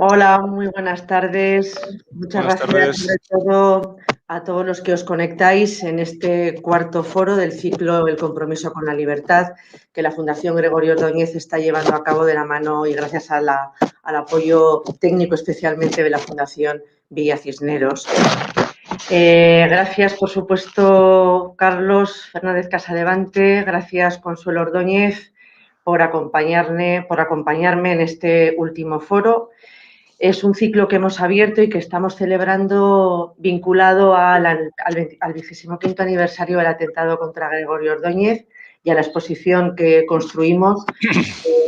Hola, muy buenas tardes. Muchas Buenas gracias, tardes. sobre todo, a todos los que os conectáis en este cuarto foro del ciclo El compromiso con la libertad, que la Fundación Gregorio Ordóñez está llevando a cabo de la mano y gracias al apoyo técnico, especialmente de la Fundación Villa Cisneros. Gracias, por supuesto, Carlos Fernández Casadevante. Gracias, Consuelo Ordóñez, por acompañarme en este último foro. Es un ciclo que hemos abierto y que estamos celebrando vinculado al 25º aniversario del atentado contra Gregorio Ordóñez y a la exposición que construimos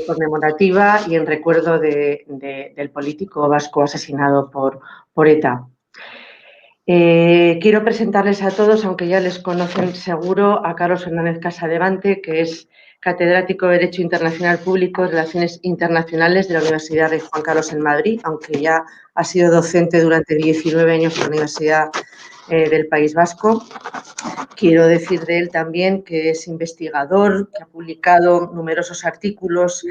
conmemorativa y en recuerdo del político vasco asesinado por ETA. Quiero presentarles a todos, aunque ya les conocen seguro, a Carlos Fernández Casadevante, que es catedrático de Derecho Internacional Público y Relaciones Internacionales de la Universidad de Juan Carlos en Madrid, aunque ya ha sido docente durante 19 años en la Universidad del País Vasco. Quiero decir de él también que es investigador, que ha publicado numerosos artículos,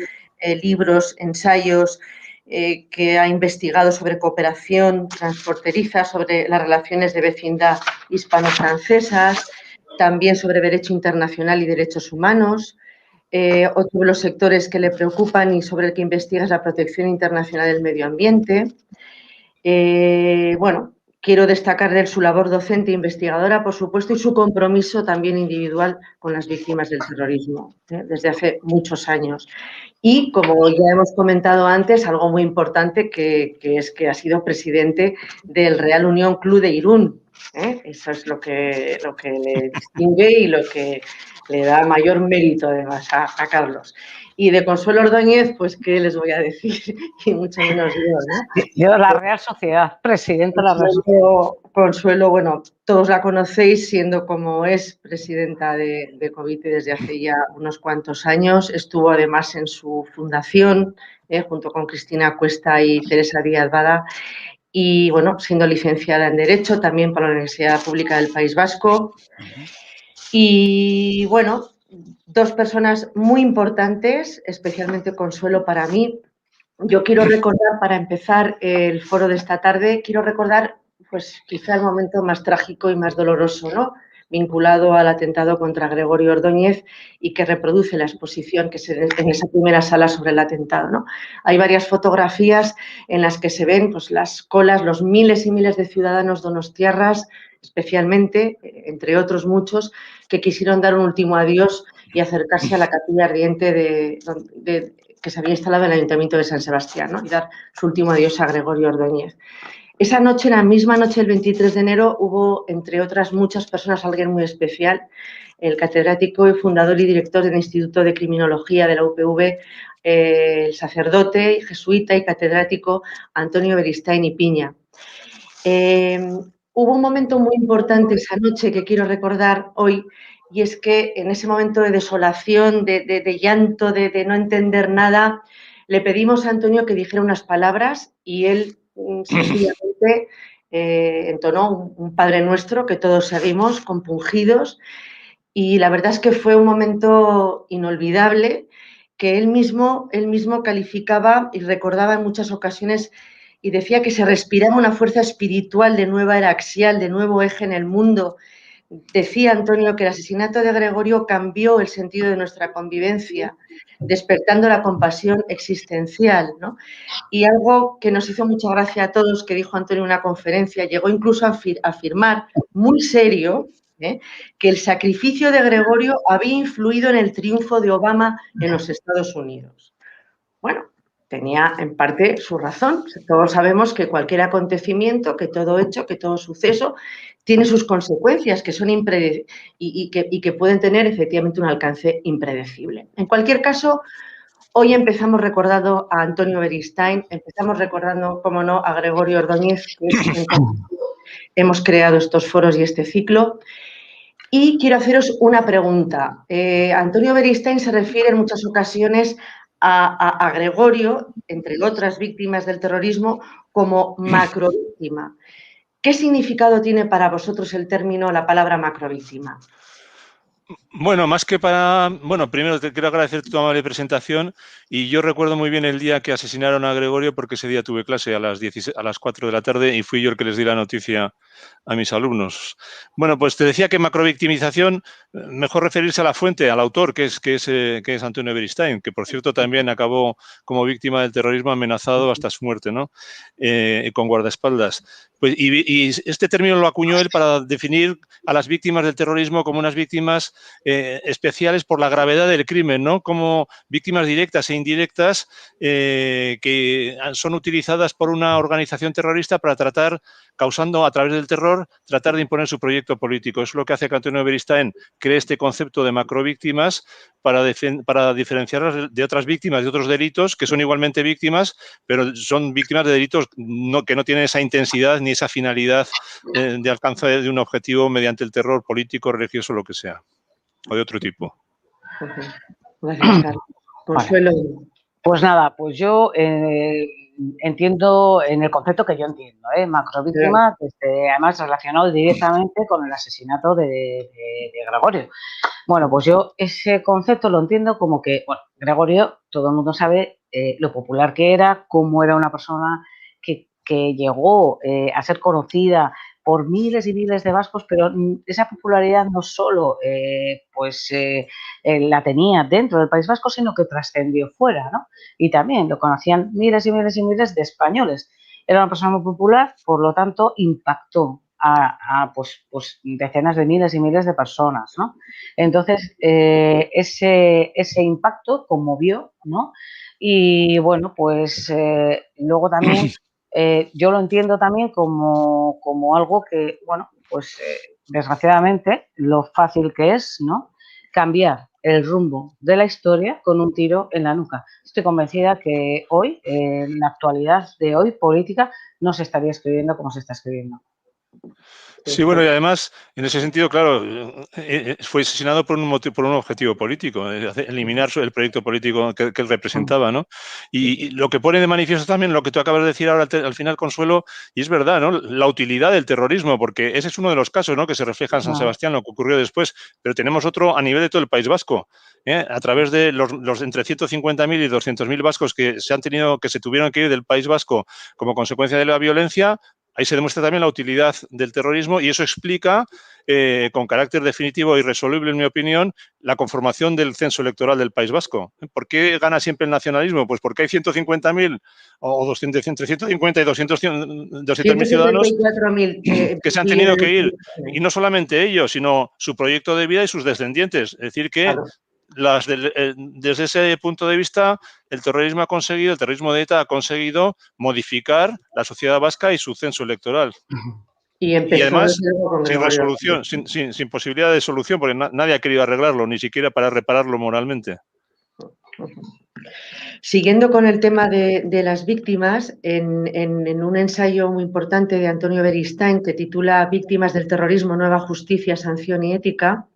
libros, ensayos, que ha investigado sobre cooperación transfronteriza, sobre las relaciones de vecindad hispano-francesas, también sobre derecho internacional y derechos humanos. Otro de los sectores que le preocupan y sobre el que investiga es la protección internacional del medio ambiente. Bueno, quiero destacar de él su labor docente e investigadora, por supuesto, y su compromiso también individual con las víctimas del terrorismo, desde hace muchos años. Y, como ya hemos comentado antes, algo muy importante que es que ha sido presidente del Real Unión Club de Irún. Eso es lo que le distingue y lo que le da mayor mérito, además, a Carlos. Y de Consuelo Ordóñez, pues, ¿qué les voy a decir? Y mucho menos yo, ¿no? Yo, la Real Sociedad, presidenta de la Real Sociedad. Consuelo, bueno, todos la conocéis siendo como es presidenta de COVITE desde hace ya unos cuantos años. Estuvo además en su fundación, junto con Cristina Cuesta y Teresa Díaz Bada. Y bueno, siendo licenciada en Derecho también por la Universidad Pública del País Vasco. Y bueno, dos personas muy importantes, especialmente Consuelo para mí. Yo quiero recordar, para empezar el foro de esta tarde, quiero recordar, pues quizá el momento más trágico y más doloroso, ¿no?, vinculado al atentado contra Gregorio Ordóñez y que reproduce la exposición que se en esa primera sala sobre el atentado, ¿no? Hay varias fotografías en las que se ven, pues, las colas, los miles y miles de ciudadanos donostiarras, especialmente, entre otros muchos, que quisieron dar un último adiós y acercarse a la capilla ardiente que se había instalado en el Ayuntamiento de San Sebastián, ¿no?, y dar su último adiós a Gregorio Ordóñez. Esa noche, la misma noche del 23 de enero, hubo, entre otras muchas personas, alguien muy especial, el catedrático y fundador y director del Instituto de Criminología de la UPV, el sacerdote, jesuita y catedrático Antonio Beristain y Piña. Hubo un momento muy importante esa noche que quiero recordar hoy, y es que en ese momento de desolación, de llanto, de no entender nada, le pedimos a Antonio que dijera unas palabras y él sencillamente entonó un Padre Nuestro que todos seguimos compungidos, y la verdad es que fue un momento inolvidable que él mismo calificaba y recordaba en muchas ocasiones, y decía que se respiraba una fuerza espiritual de nueva era axial, de nuevo eje en el mundo. Decía Antonio que el asesinato de Gregorio cambió el sentido de nuestra convivencia, despertando la compasión existencial, ¿no? Y algo que nos hizo mucha gracia a todos, que dijo Antonio en una conferencia, llegó incluso a afirmar, muy serio, que el sacrificio de Gregorio había influido en el triunfo de Obama en los Estados Unidos. Bueno, tenía en parte su razón. Todos sabemos que cualquier acontecimiento, que todo hecho, que todo suceso tiene sus consecuencias, que son y que pueden tener efectivamente un alcance impredecible. En cualquier caso, hoy empezamos recordando a Antonio Beristain, empezamos recordando, como no, a Gregorio Ordóñez, que es quien hemos creado estos foros y este ciclo. Y quiero haceros una pregunta. Antonio Beristain se refiere en muchas ocasiones a Gregorio, entre otras víctimas del terrorismo, como macrovíctima. ¿Qué significado tiene para vosotros el término, la palabra macrovíctima? Bueno, más que para... Bueno, primero te quiero agradecer tu amable presentación y yo recuerdo muy bien el día que asesinaron a Gregorio porque ese día tuve clase a las 16, a las 4 de la tarde y fui yo el que les di la noticia a mis alumnos. Bueno, pues te decía que macrovictimización, mejor referirse a la fuente, al autor, que es Antonio Beristain, que por cierto también acabó como víctima del terrorismo amenazado hasta su muerte, ¿no? Con guardaespaldas. Pues, y este término lo acuñó él para definir a las víctimas del terrorismo como unas víctimas especiales por la gravedad del crimen, ¿no? Como víctimas directas e indirectas que son utilizadas por una organización terrorista para tratar, causando a través del terror, tratar de imponer su proyecto político. Eso es lo que hace que Antonio Beristain cree este concepto de macrovíctimas para diferenciarlas de otras víctimas, de otros delitos, que son igualmente víctimas, pero son víctimas de delitos que no tienen esa intensidad ni esa finalidad de alcance de un objetivo mediante el terror político, religioso, lo que sea, o de otro tipo. Gracias, Carlos. Consuelo. Pues nada, pues yo entiendo en el concepto que yo entiendo, macrovíctima, además relacionado directamente con el asesinato de Gregorio. Bueno, pues yo ese concepto lo entiendo como que, bueno, Gregorio, todo el mundo sabe lo popular que era, cómo era una persona que llegó a ser conocida por miles y miles de vascos, pero esa popularidad no solo la tenía dentro del País Vasco, sino que trascendió fuera, ¿no? Y también lo conocían miles y miles y miles de españoles. Era una persona muy popular, por lo tanto, impactó a decenas de miles y miles de personas, ¿no? Entonces, ese impacto conmovió, ¿no? Y bueno, pues luego también yo lo entiendo también como algo que, bueno, pues desgraciadamente lo fácil que es, ¿no? Cambiar el rumbo de la historia con un tiro en la nuca. Estoy convencida que hoy, en la actualidad de hoy, política, no se estaría escribiendo como se está escribiendo. Sí, bueno, y además, en ese sentido, claro, fue asesinado por un objetivo político, eliminar el proyecto político que él representaba, ¿no? Y lo que pone de manifiesto también lo que tú acabas de decir ahora al final, Consuelo, y es verdad, ¿no? La utilidad del terrorismo, porque ese es uno de los casos, ¿no? Que se refleja en San Sebastián, lo que ocurrió después, pero tenemos otro a nivel de todo el País Vasco, a través de los entre 150.000 y 200.000 vascos que se tuvieron que ir del País Vasco como consecuencia de la violencia. Ahí se demuestra también la utilidad del terrorismo y eso explica, con carácter definitivo e irresoluble, en mi opinión, la conformación del censo electoral del País Vasco. ¿Por qué gana siempre el nacionalismo? Pues porque hay 150.000 o 200, entre 150 y 200.000 ciudadanos que se han tenido que ir. Y no solamente ellos, sino su proyecto de vida y sus descendientes. Es decir, que desde ese punto de vista, el terrorismo de ETA ha conseguido modificar la sociedad vasca y su censo electoral. Y además, sin resolución, sin posibilidad de solución, porque nadie ha querido arreglarlo, ni siquiera para repararlo moralmente. Siguiendo con el tema de las víctimas, en un ensayo muy importante de Antonio Beristain que titula Víctimas del terrorismo, nueva justicia, sanción y ética,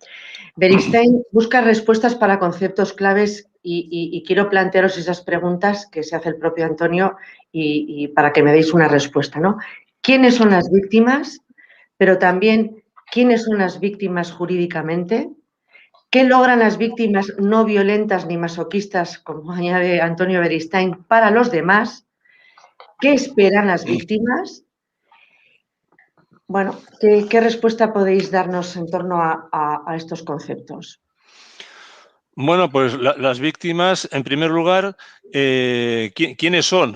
Beristain busca respuestas para conceptos claves y quiero plantearos esas preguntas que se hace el propio Antonio y para que me deis una respuesta, ¿no? ¿Quiénes son las víctimas? Pero también, ¿quiénes son las víctimas jurídicamente? ¿Qué logran las víctimas no violentas ni masoquistas, como añade Antonio Beristain, para los demás? ¿Qué esperan las víctimas? Bueno, ¿qué respuesta podéis darnos en torno a estos conceptos? Bueno, pues las víctimas, en primer lugar, ¿quiénes son?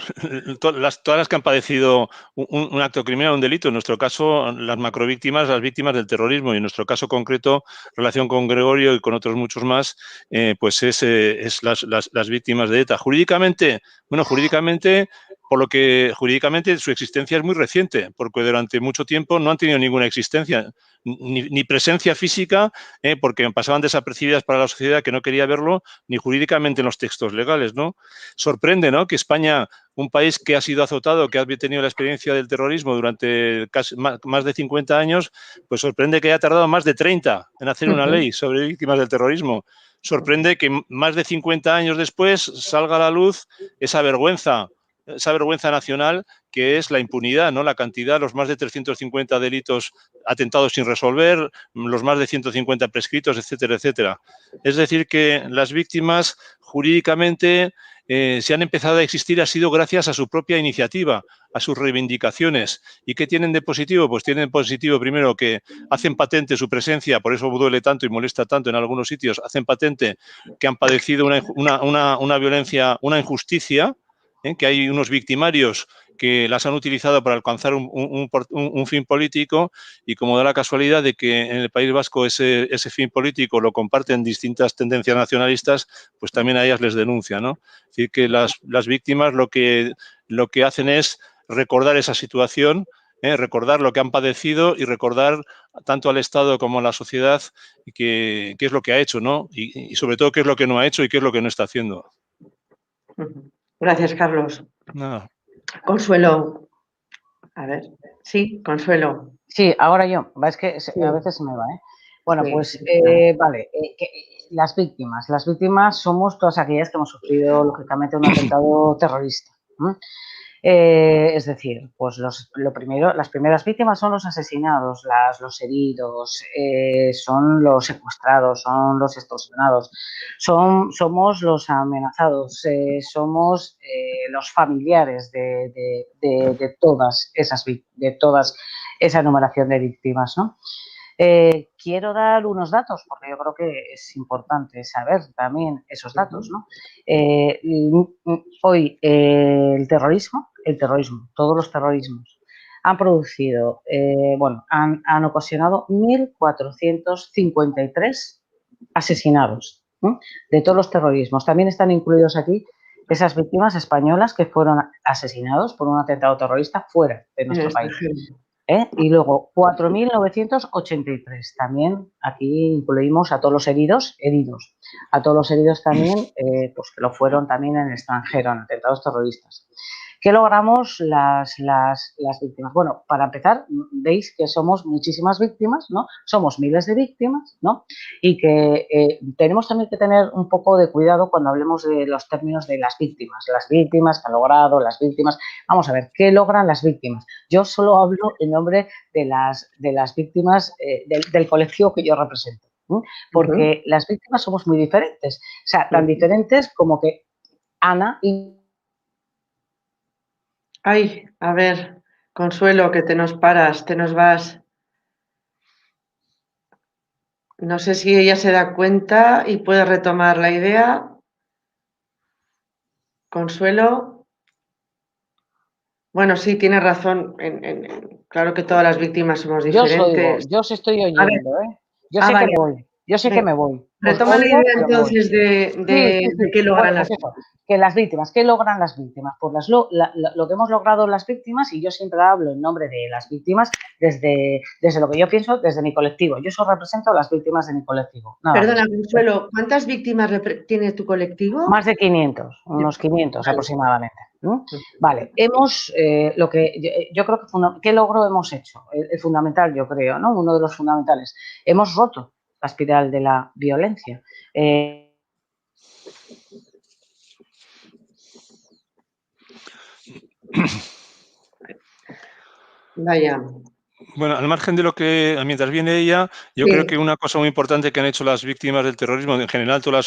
Todas las que han padecido un acto criminal, un delito. En nuestro caso, las macrovíctimas, las víctimas del terrorismo. Y en nuestro caso concreto, relación con Gregorio y con otros muchos más, pues es las víctimas de ETA. Jurídicamente, jurídicamente su existencia es muy reciente, porque durante mucho tiempo no han tenido ninguna existencia, ni presencia física, porque pasaban desapercibidas para la sociedad que no quería verlo, ni jurídicamente en los textos legales, ¿no? Sorprende, ¿no?, que España, un país que ha sido azotado, que ha tenido la experiencia del terrorismo durante más de 50 años, pues sorprende que haya tardado más de 30 en hacer una ley sobre víctimas del terrorismo. Sorprende que más de 50 años después salga a la luz esa vergüenza nacional que es la impunidad, ¿no? La cantidad, los más de 350 delitos atentados sin resolver, los más de 150 prescritos, etcétera, etcétera. Es decir, que las víctimas jurídicamente, si han empezado a existir, ha sido gracias a su propia iniciativa, a sus reivindicaciones. ¿Y qué tienen de positivo? Pues tienen de positivo, primero, que hacen patente su presencia, por eso duele tanto y molesta tanto en algunos sitios, hacen patente que han padecido una violencia, una injusticia, que hay unos victimarios que las han utilizado para alcanzar un fin político, y como da la casualidad de que en el País Vasco ese fin político lo comparten distintas tendencias nacionalistas, pues también a ellas les denuncia, ¿no? Es decir, que las víctimas lo que hacen es recordar esa situación, recordar lo que han padecido y recordar tanto al Estado como a la sociedad qué es lo que ha hecho, ¿no? Y sobre todo qué es lo que no ha hecho y qué es lo que no está haciendo. Gracias, Carlos. No. Consuelo. A ver, sí, Consuelo. Sí, ahora yo. Es que a veces se me va, ¿eh? Bueno, Sí, pues sí, vale. Las víctimas somos todas aquellas que hemos sufrido, lógicamente, un atentado terrorista. Es decir, pues las primeras víctimas son los asesinados, los heridos, son los secuestrados, son los extorsionados, somos los amenazados, somos los familiares de todas esa enumeración de víctimas, ¿no? Quiero dar unos datos porque yo creo que es importante saber también esos datos, ¿no? Hoy el terrorismo, todos los terrorismos han producido, han ocasionado 1.453 asesinados, ¿no? De todos los terrorismos. También están incluidos aquí esas víctimas españolas que fueron asesinados por un atentado terrorista fuera de nuestro país. Y luego 4.983. También aquí incluimos a todos los heridos, a todos los heridos también, pues que lo fueron también en el extranjero, en atentados terroristas. ¿Qué logramos las víctimas? Bueno, para empezar, veis que somos muchísimas víctimas, ¿no? Somos miles de víctimas, ¿no? Y que tenemos también que tener un poco de cuidado cuando hablemos de los términos de las víctimas que han logrado, las víctimas. Vamos a ver, ¿qué logran las víctimas? Yo solo hablo en nombre de las víctimas del colectivo que yo represento, ¿no? Porque las víctimas somos muy diferentes, o sea, tan diferentes como que Ana y... Ay, a ver, Consuelo, que te nos paras, te nos vas. No sé si ella se da cuenta y puede retomar la idea. Consuelo. Bueno, sí, tienes razón. Claro que todas las víctimas somos diferentes. Yo os estoy oyendo, ¿eh? Yo sé vale. que voy, yo sé que me voy. Retoma la idea entonces de qué logran bueno, las víctimas. Que las víctimas, ¿qué logran las víctimas? Pues lo que hemos logrado las víctimas, y yo siempre hablo en nombre de las víctimas desde lo que yo pienso, desde mi colectivo. Yo solo represento a las víctimas de mi colectivo. Nada Perdona, más. Consuelo, ¿cuántas víctimas tiene tu colectivo? Más de 500, unos 500 vale. Aproximadamente. Vale, yo creo que ¿qué logro hemos hecho? El fundamental, yo creo, ¿no? Uno de los fundamentales. Hemos roto la espiral de la violencia. Vaya. Bueno, al margen de lo que, mientras viene ella, yo creo que una cosa muy importante que han hecho las víctimas del terrorismo, en general al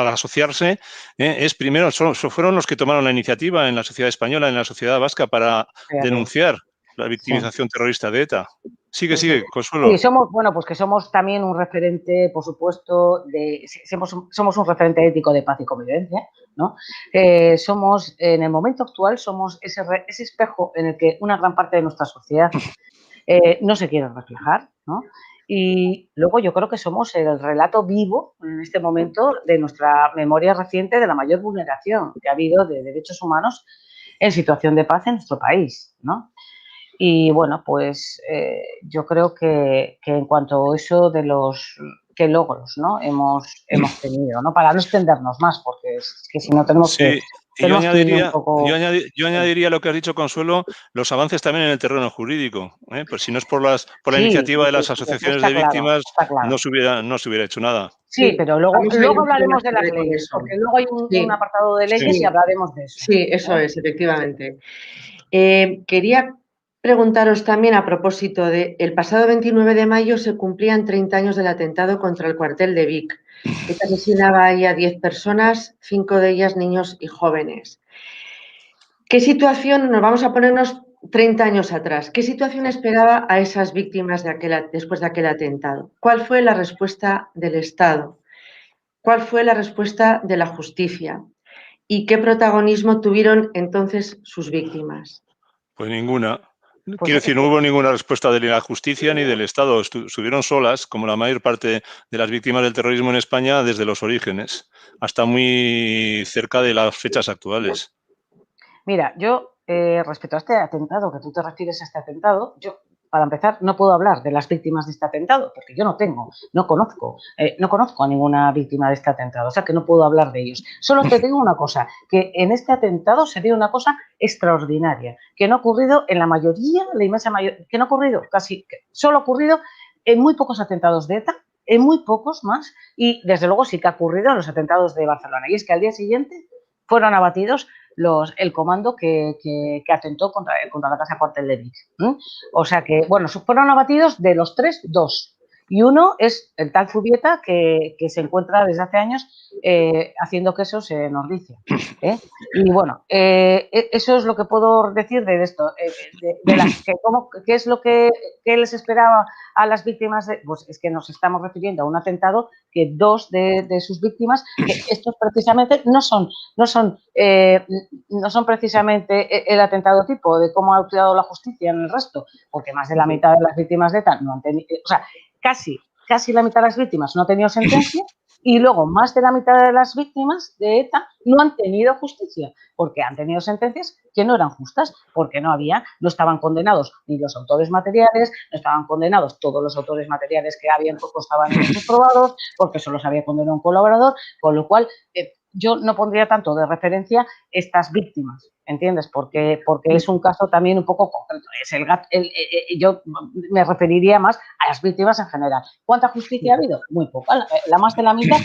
asociarse, es primero, fueron los que tomaron la iniciativa en la sociedad española, en la sociedad vasca, para denunciar la victimización terrorista de ETA. Sigue, Consuelo. Sí, somos también un referente, por supuesto, somos un referente ético de paz y convivencia, ¿no? Somos, en el momento actual, somos ese espejo en el que una gran parte de nuestra sociedad no se quiere reflejar, ¿no? Y luego yo creo que somos el relato vivo en este momento de nuestra memoria reciente de la mayor vulneración que ha habido de derechos humanos en situación de paz en nuestro país, ¿no? Y bueno, pues yo creo que en cuanto a eso de qué logros, ¿no? hemos tenido, ¿no? Para no extendernos más, porque es que si no tenemos que... Yo añadiría lo que has dicho, Consuelo, los avances también en el terreno jurídico. Pues si no es por la iniciativa de las asociaciones de víctimas, no se hubiera hecho nada. Sí, pero luego hablaremos de las leyes, porque luego hay un apartado de leyes y hablaremos de eso. Sí, eso es, efectivamente. Quería preguntaros también a propósito de el pasado 29 de mayo se cumplían 30 años del atentado contra el cuartel de Vic. ETA asesinaba ahí a 10 personas, 5 de ellas niños y jóvenes. ¿Qué situación, nos vamos a ponernos 30 años atrás, qué situación esperaba a esas víctimas después de aquel atentado? ¿Cuál fue la respuesta del Estado? ¿Cuál fue la respuesta de la justicia? ¿Y qué protagonismo tuvieron entonces sus víctimas? Pues ninguna. Pues Quiero decir, no hubo ninguna respuesta de la justicia ni del Estado. Estuvieron solas, como la mayor parte de las víctimas del terrorismo en España, desde los orígenes, hasta muy cerca de las fechas actuales. Mira, yo respecto a este atentado, que tú te refieres a este atentado, yo, para empezar, no puedo hablar de las víctimas de este atentado, porque yo no conozco a ninguna víctima de este atentado, o sea que no puedo hablar de ellos. Solo te digo una cosa, que en este atentado se dio una cosa extraordinaria, que no ha ocurrido en la mayoría, la inmensa mayoría, que no ha ocurrido solo ha ocurrido en muy pocos atentados de ETA, en muy pocos más, y desde luego sí que ha ocurrido en los atentados de Barcelona, y es que al día siguiente fueron abatidos el comando que atentó contra la casa cuartel de Vic. O sea que, bueno, fueron abatidos de los 3, 2. Y uno es el tal Zubieta que se encuentra desde hace años haciendo quesos en Ordicia. Y bueno, eso es lo que puedo decir de esto. ¿Qué es lo que les esperaba a las víctimas? Pues es que nos estamos refiriendo a un atentado que 2 de sus víctimas, que estos precisamente no son precisamente el atentado tipo de cómo ha actuado la justicia en el resto, porque más de la mitad de las víctimas de ETA no han tenido, o sea, casi la mitad de las víctimas no han tenido sentencia y luego más de la mitad de las víctimas de ETA no han tenido justicia, porque han tenido sentencias que no eran justas, porque no estaban condenados ni los autores materiales, no estaban condenados todos los autores materiales que constaban en hechos probados, porque solo se había condenado un colaborador, con lo cual yo no pondría tanto de referencia estas víctimas, ¿entiendes? Porque es un caso también un poco concreto. Yo me referiría más a las víctimas en general. ¿Cuánta justicia ha habido? Muy poca. La más de la mitad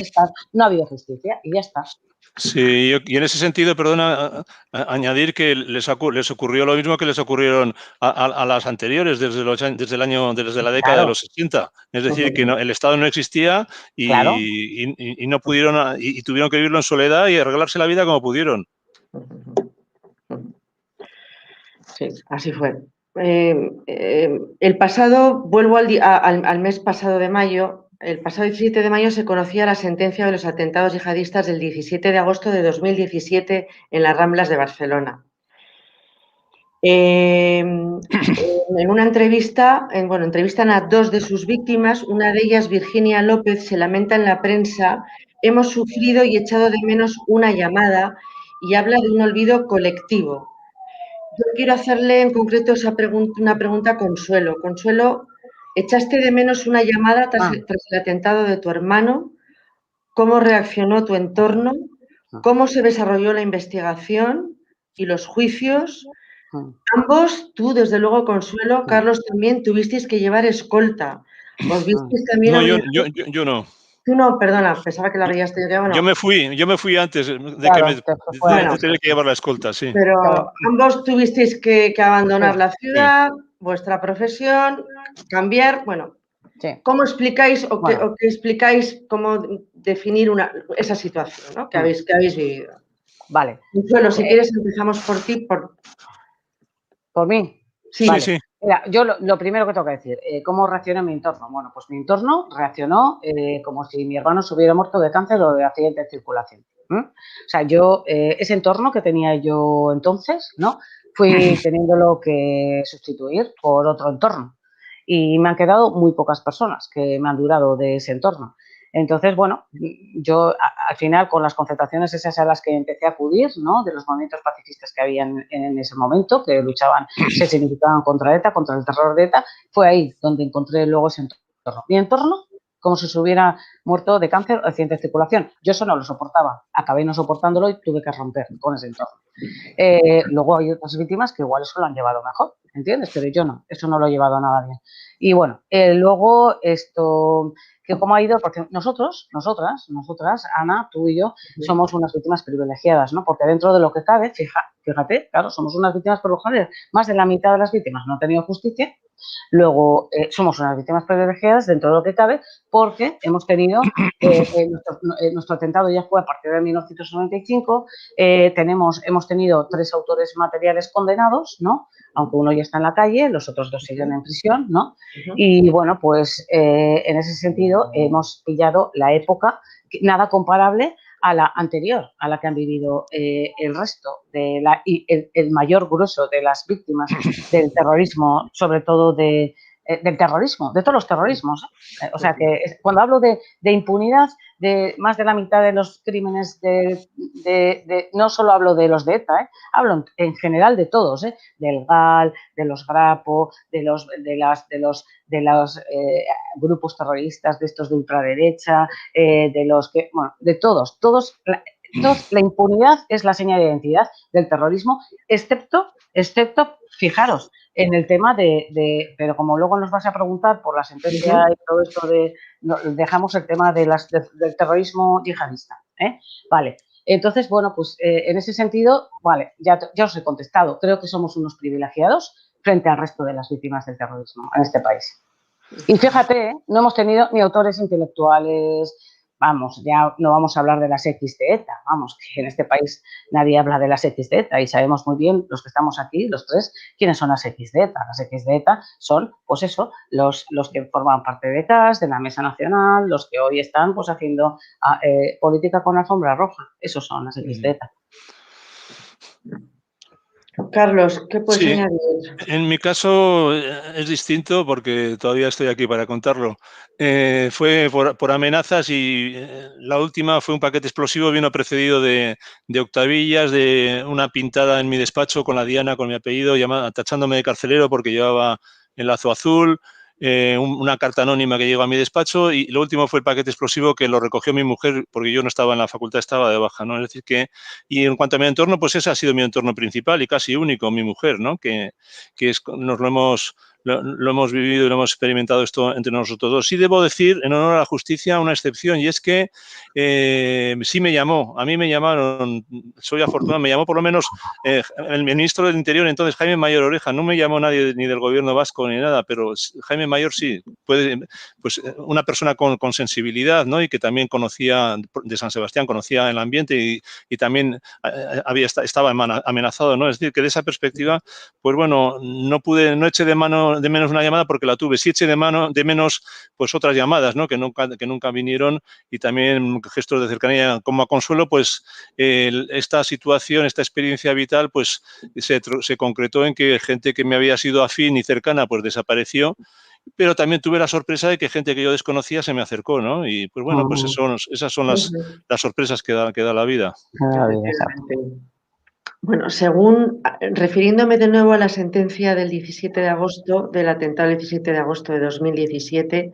no ha habido justicia y ya está. Sí, y en ese sentido, perdona, añadir que les ocurrió lo mismo que les ocurrieron a las anteriores desde la década de los 60. Es decir, que el Estado no existía y no pudieron, y tuvieron que vivirlo en soledad y arreglarse la vida como pudieron. Sí, así fue. Vuelvo al mes pasado de mayo. El pasado 17 de mayo se conocía la sentencia de los atentados yihadistas del 17 de agosto de 2017 en las Ramblas de Barcelona. En una entrevista, entrevistan a 2 de sus víctimas, una de ellas, Virginia López, se lamenta en la prensa: hemos sufrido y echado de menos una llamada, y habla de un olvido colectivo. Yo quiero hacerle en concreto una pregunta a Consuelo. Consuelo, ¿echaste de menos una llamada tras el atentado de tu hermano? ¿Cómo reaccionó tu entorno? ¿Cómo se desarrolló la investigación y los juicios? Ambos, tú desde luego, Consuelo, Carlos también, tuvisteis que llevar escolta. ¿Os visteis también obligados? Yo no. Tú no, perdona, pensaba que la habías tenido. Bueno, yo me fui antes de tener que llevar la escolta, sí. Pero ambos tuvisteis que abandonar la ciudad, vuestra profesión, cambiar. Bueno, ¿cómo explicáis qué explicáis cómo definir esa situación, ¿no? que habéis vivido? Vale. Consuelo, si quieres empezamos por ti. ¿Por mí? Sí, vale. sí. Mira, yo lo primero que tengo que decir, ¿cómo reaccionó mi entorno? Bueno, pues mi entorno reaccionó como si mi hermano se hubiera muerto de cáncer o de accidente de circulación. O sea, yo, ese entorno que tenía yo entonces, ¿no? Fui teniéndolo que sustituir por otro entorno. Y me han quedado muy pocas personas que me han durado de ese entorno. Entonces, bueno, yo al final con las concentraciones esas a las que empecé a acudir, ¿no? De los movimientos pacifistas que había en ese momento, que luchaban, se significaban contra ETA, contra el terror de ETA, fue ahí donde encontré luego ese entorno. Mi entorno, como si se hubiera muerto de cáncer o de accidente de circulación. Yo eso no lo soportaba, acabé no soportándolo y tuve que romper con ese entorno. Luego hay otras víctimas que igual eso lo han llevado mejor, ¿entiendes? Pero yo no, eso no lo he llevado nada bien. Y bueno, luego esto, que cómo ha ido, porque nosotras, Ana, tú y yo, somos unas víctimas privilegiadas, ¿no? Porque dentro de lo que cabe, fíjate, claro, somos unas víctimas privilegiadas, más de la mitad de las víctimas no han tenido justicia. Luego, somos unas víctimas privilegiadas dentro de lo que cabe porque hemos tenido, nuestro atentado ya fue a partir de 1995, hemos tenido 3 autores materiales condenados, ¿no? Aunque uno ya está en la calle, los otros 2 siguen en prisión, ¿no? Y bueno, pues en ese sentido hemos pillado la época nada comparable a la anterior, a la que han vivido el resto y el mayor grueso de las víctimas del terrorismo, sobre todo del terrorismo, de todos los terrorismos. O sea que cuando hablo de impunidad, de más de la mitad de los crímenes no solo hablo de los de ETA, hablo en general de todos, del GAL, de los Grapo, de los grupos terroristas, de estos de ultraderecha, de todos. La impunidad es la señal de identidad del terrorismo, excepto, fijaros, en el tema pero como luego nos vas a preguntar por la sentencia y todo esto dejamos el tema del terrorismo yihadista, Vale. Entonces, bueno, pues en ese sentido, vale, ya os he contestado. Creo que somos unos privilegiados frente al resto de las víctimas del terrorismo en este país. Y fíjate, no hemos tenido ni autores intelectuales, vamos, ya no vamos a hablar de las X de ETA, vamos, que en este país nadie habla de las X de ETA y sabemos muy bien, los que estamos aquí, los 3, quiénes son las X de ETA. Las X de ETA son, pues eso, los que forman parte de CAS, de la Mesa Nacional, los que hoy están pues haciendo política con alfombra roja. Esos son las X de ETA. Carlos, ¿qué puedes añadir? En mi caso es distinto porque todavía estoy aquí para contarlo. Fue por amenazas y la última fue un paquete explosivo, vino precedido de octavillas, de una pintada en mi despacho con la diana, con mi apellido, tachándome de carcelero porque llevaba el lazo azul. Una carta anónima que llegó a mi despacho y lo último fue el paquete explosivo que lo recogió mi mujer porque yo no estaba en la facultad, estaba de baja, ¿no? Es decir que, y en cuanto a mi entorno, pues ese ha sido mi entorno principal y casi único, mi mujer, ¿no? Nos lo hemos vivido y lo hemos experimentado esto entre nosotros dos. Sí debo decir, en honor a la justicia, una excepción, y es que sí me llamó, a mí me llamaron, soy afortunado, me llamó por lo menos el ministro del Interior, entonces Jaime Mayor Oreja, no me llamó nadie ni del gobierno vasco ni nada, pero Jaime Mayor sí, pues una persona con sensibilidad, ¿no? Y que también conocía de San Sebastián, conocía el ambiente y también estaba amenazado, ¿no? Es decir, que de esa perspectiva, pues bueno, no eché de menos una llamada porque la tuve, sí eché de menos pues otras llamadas, ¿no? Que nunca vinieron y también gestos de cercanía. Como a consuelo, pues esta situación, esta experiencia vital, pues se concretó en que gente que me había sido afín y cercana, pues desapareció, pero también tuve la sorpresa de que gente que yo desconocía se me acercó, ¿no? Y pues bueno, pues esas son las sorpresas que da la vida. Bueno, refiriéndome de nuevo a la sentencia del 17 de agosto, del atentado del 17 de agosto de 2017,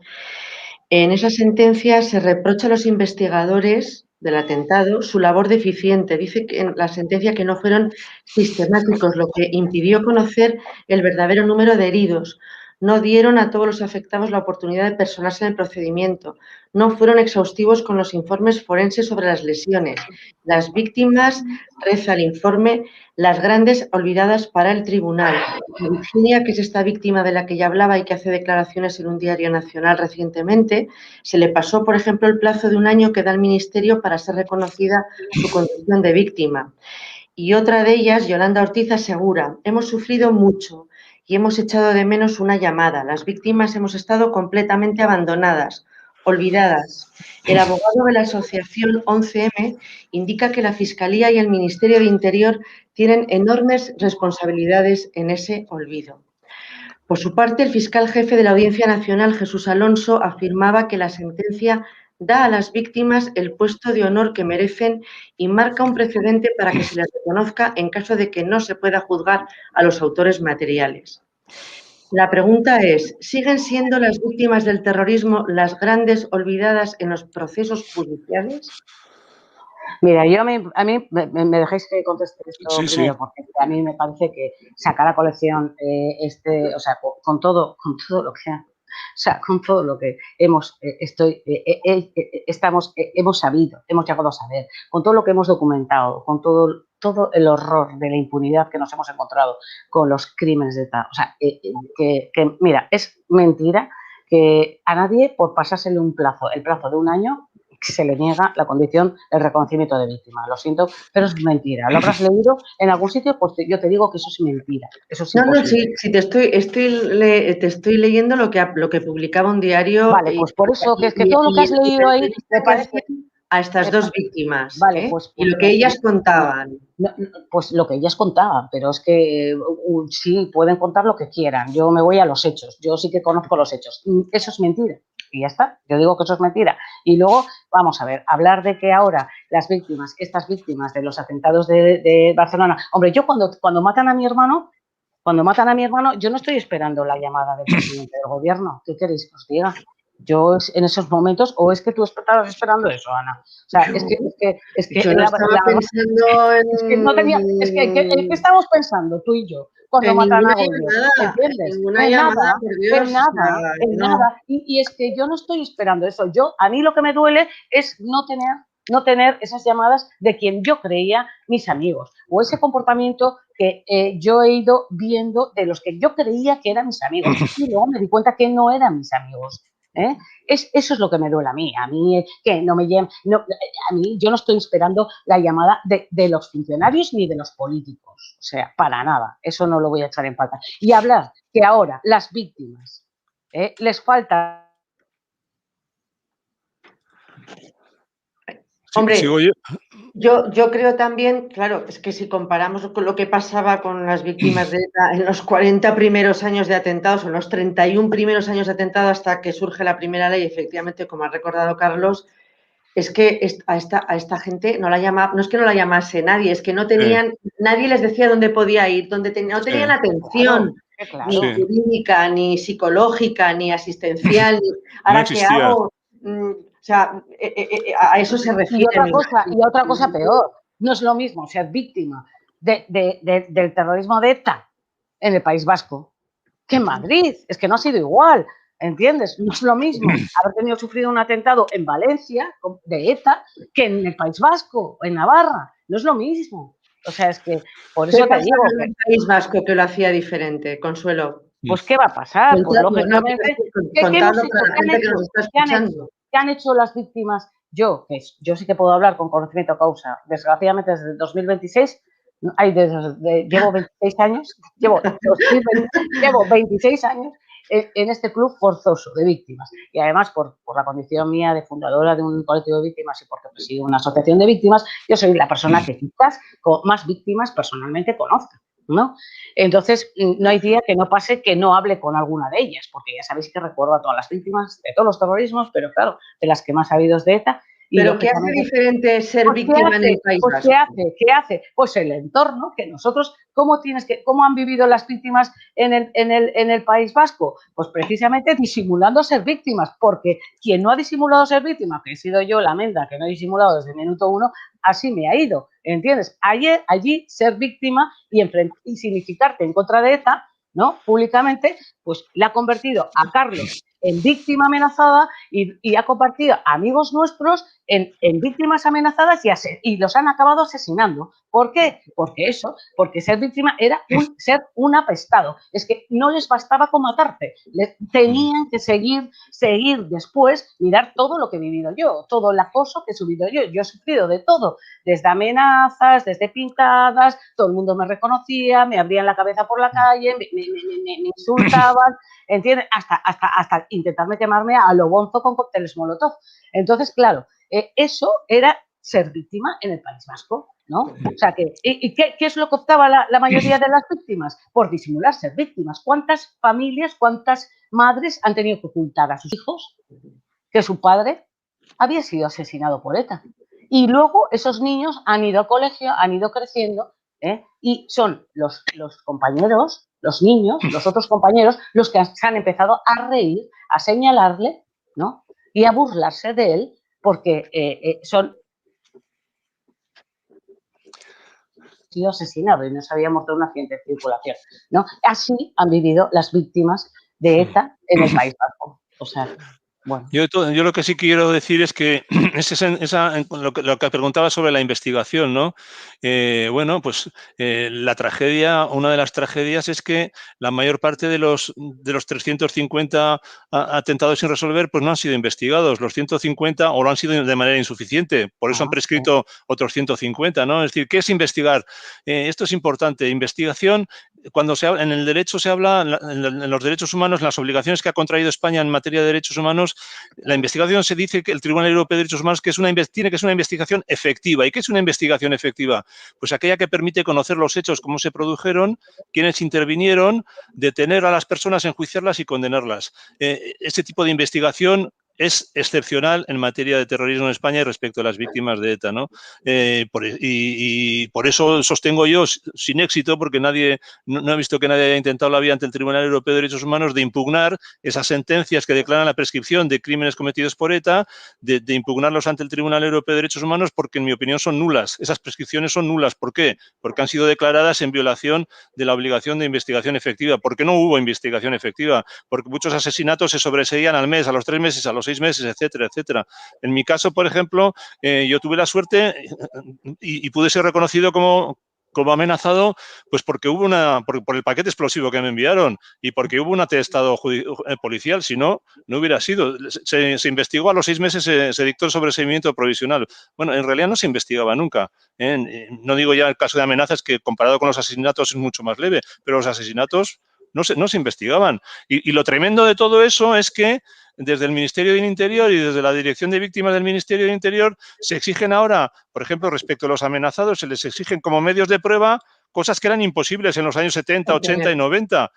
en esa sentencia se reprocha a los investigadores del atentado su labor deficiente. Dice que en la sentencia que no fueron sistemáticos, lo que impidió conocer el verdadero número de heridos. No dieron a todos los afectados la oportunidad de personarse en el procedimiento. No fueron exhaustivos con los informes forenses sobre las lesiones. Las víctimas, reza el informe, las grandes olvidadas para el tribunal. Virginia, que es esta víctima de la que ya hablaba y que hace declaraciones en un diario nacional recientemente, se le pasó, por ejemplo, el plazo de 1 año que da el Ministerio para ser reconocida su condición de víctima. Y otra de ellas, Yolanda Ortiz, asegura: hemos sufrido mucho y hemos echado de menos una llamada. Las víctimas hemos estado completamente abandonadas, olvidadas. El abogado de la asociación 11M indica que la Fiscalía y el Ministerio de Interior tienen enormes responsabilidades en ese olvido. Por su parte, el fiscal jefe de la Audiencia Nacional, Jesús Alonso, afirmaba que la sentencia da a las víctimas el puesto de honor que merecen y marca un precedente para que se les reconozca en caso de que no se pueda juzgar a los autores materiales. La pregunta es, ¿siguen siendo las víctimas del terrorismo las grandes olvidadas en los procesos judiciales? Mira, a mí me dejáis que conteste esto Sí, primero, sí. porque a mí me parece que sacar a colección o sea, con todo lo que, o sea, con todo lo que hemos sabido, hemos llegado a saber, con todo lo que hemos documentado, con todo el horror de la impunidad que nos hemos encontrado con los crímenes de ETA, o sea, mira, es mentira que a nadie por pasársele el plazo de un año se le niega la condición, el reconocimiento de víctima. Lo siento, pero es mentira. ¿Lo habrás leído en algún sitio? Pues yo te digo que eso es mentira. Eso es imposible. No, sí, te estoy leyendo lo que publicaba un diario. Vale, pues por eso, que es que todo lo que has leído ahí me parece... A estas dos víctimas, Vale, pues y lo que ellas contaban. Pues lo que ellas contaban, pero es que sí, pueden contar lo que quieran. Yo me voy a los hechos, yo sí que conozco los hechos. Eso es mentira. Y ya está, yo digo que eso es mentira. Y luego, vamos a ver, hablar de que ahora estas víctimas de los atentados de Barcelona, hombre, yo cuando matan a mi hermano, yo no estoy esperando la llamada del presidente del gobierno. ¿Qué queréis que os diga? Yo en esos momentos, o es que tú estabas esperando eso, Ana. O sea, es que yo no estaba pensando en... es que no tenía, es que ¿qué estamos pensando tú y yo cuando en matan ninguna a Goyo? llamada, ¿Entiendes? ninguna llamada, por Dios. En nada. Y es que yo no estoy esperando eso. A mí lo que me duele es no tener esas llamadas de quien yo creía mis amigos, o ese comportamiento que yo he ido viendo de los que yo creía que eran mis amigos, y luego me di cuenta que no eran mis amigos. Eso es lo que me duele a mí que no me lleven, a mí yo no estoy esperando la llamada de los funcionarios ni de los políticos, o sea, para nada, eso no lo voy a echar en falta. Y hablar que ahora las víctimas les falta... Hombre, Sigo yo creo también, claro, es que si comparamos con lo que pasaba con las víctimas de ETA en los 40 primeros años de atentados, o en los 31 primeros años de atentado hasta que surge la primera ley, efectivamente, como ha recordado Carlos, es que a esta gente no es que no la llamase nadie, es que no tenían, nadie les decía dónde podía ir, no tenían atención, claro. ni jurídica, ni psicológica, ni asistencial, ahora no qué hago, o sea, a eso se refiere. Y otra cosa peor, no es lo mismo ser víctima del terrorismo de ETA en el País Vasco que en Madrid, es que no ha sido igual. ¿Entiendes? No es lo mismo haber sufrido un atentado en Valencia de ETA que en el País Vasco, en Navarra. No es lo mismo. O sea, es que por eso te digo que... en el País Vasco que lo hacía diferente, Consuelo? Pues, ¿qué va a pasar? Pues, lógicamente, ¿qué han hecho las víctimas? Yo sí que puedo hablar con conocimiento de causa. Desgraciadamente, desde el 2026, llevo 26 años, llevo 26 años en este club forzoso de víctimas. Y además, por la condición mía de fundadora de un colectivo de víctimas y porque presido una asociación de víctimas, yo soy la persona que quizás más víctimas personalmente conozca, ¿no? Entonces, no hay día que no pase que no hable con alguna de ellas, porque ya sabéis que recuerdo a todas las víctimas de todos los terrorismos, pero claro, de las que más ha habido es de ETA. ¿Pero qué hace diferente ser víctima en el País Vasco? ¿Qué hace? Pues el entorno, que nosotros, ¿cómo han vivido las víctimas en el País Vasco? Pues precisamente disimulando ser víctimas, porque quien no ha disimulado ser víctima, que he sido yo la menda, que no he disimulado desde el minuto uno, así me ha ido, ¿entiendes? Allí ser víctima y significarte en contra de ETA, ¿no? Públicamente, pues le ha convertido a Carlos en víctima amenazada y ha convertido a amigos nuestros en víctimas amenazadas y los han acabado asesinando. ¿Por qué? Porque ser víctima era ser un apestado. Es que no les bastaba con matarte, tenían que seguir después, mirar todo lo que he vivido yo, todo el acoso que he subido yo. Yo he sufrido de todo, desde amenazas, desde pintadas, todo el mundo me reconocía, me abrían la cabeza por la calle, me insultaban, ¿entiendes? Hasta intentarme quemarme a lo bonzo con cócteles Molotov. Entonces, claro, eso era ser víctima en el País Vasco, ¿no? O sea, ¿qué es lo que optaba la mayoría de las víctimas? Por disimular ser víctimas. ¿Cuántas familias, cuántas madres han tenido que ocultar a sus hijos que su padre había sido asesinado por ETA? Y luego esos niños han ido al colegio, han ido creciendo, y son los compañeros, los niños, los otros compañeros, los que se han empezado a reír, a señalarle, ¿no? Y a burlarse de él, porque son... sido asesinado y no se había muerto en un accidente de circulación, ¿no? Así han vivido las víctimas de ETA en el País Vasco. O sea, bueno. Yo lo que sí quiero decir es que lo que preguntaba sobre la investigación, ¿no? Bueno, pues la tragedia, una de las tragedias es que la mayor parte de los 350 atentados sin resolver, pues no han sido investigados. Los 150 o lo han sido de manera insuficiente. Por eso han prescrito otros 150, ¿no? Es decir, ¿qué es investigar? Esto es importante. Investigación, cuando se habla, en el derecho se habla, en los derechos humanos, las obligaciones que ha contraído España en materia de derechos humanos, la investigación se dice que el Tribunal Europeo de Derechos Humanos tiene que ser una investigación efectiva. ¿Y qué es una investigación efectiva? Pues aquella que permite conocer los hechos, cómo se produjeron, quiénes intervinieron, detener a las personas, enjuiciarlas y condenarlas. Este tipo de investigación es excepcional en materia de terrorismo en España y respecto a las víctimas de ETA, ¿no? Y por eso sostengo yo, sin éxito, porque no he visto que nadie haya intentado la vía ante el Tribunal Europeo de Derechos Humanos de impugnar esas sentencias que declaran la prescripción de crímenes cometidos por ETA, de impugnarlos ante el Tribunal Europeo de Derechos Humanos, porque en mi opinión son nulas. Esas prescripciones son nulas. ¿Por qué? Porque han sido declaradas en violación de la obligación de investigación efectiva. ¿Por qué no hubo investigación efectiva? Porque muchos asesinatos se sobreseían al mes, a los 3 meses, a los 6 meses, etcétera, etcétera. En mi caso, por ejemplo, yo tuve la suerte y pude ser reconocido como amenazado, pues porque hubo por el paquete explosivo que me enviaron y porque hubo un atestado policial. Si no, no hubiera sido. Se investigó, a los 6 meses se dictó el sobreseimiento provisional. Bueno, en realidad no se investigaba nunca. No digo ya el caso de amenazas, que comparado con los asesinatos es mucho más leve, pero los asesinatos no se investigaban. Y lo tremendo de todo eso es que desde el Ministerio del Interior y desde la Dirección de Víctimas del Ministerio del Interior se exigen ahora, por ejemplo, respecto a los amenazados, se les exigen como medios de prueba cosas que eran imposibles en los años 70, 80 y 90.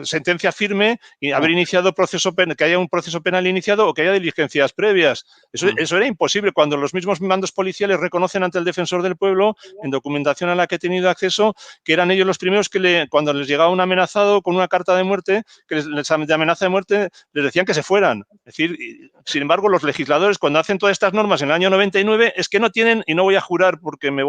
Sentencia firme y haber iniciado proceso penal, que haya un proceso penal iniciado o que haya diligencias previas. Eso era imposible cuando los mismos mandos policiales reconocen ante el defensor del pueblo, en documentación a la que he tenido acceso, que eran ellos los primeros que cuando les llegaba un amenazado con una carta de muerte, de amenaza de muerte, les decían que se fueran. Es decir, sin embargo, los legisladores, cuando hacen todas estas normas en el año 99, es que no tienen, y no voy a jurar porque me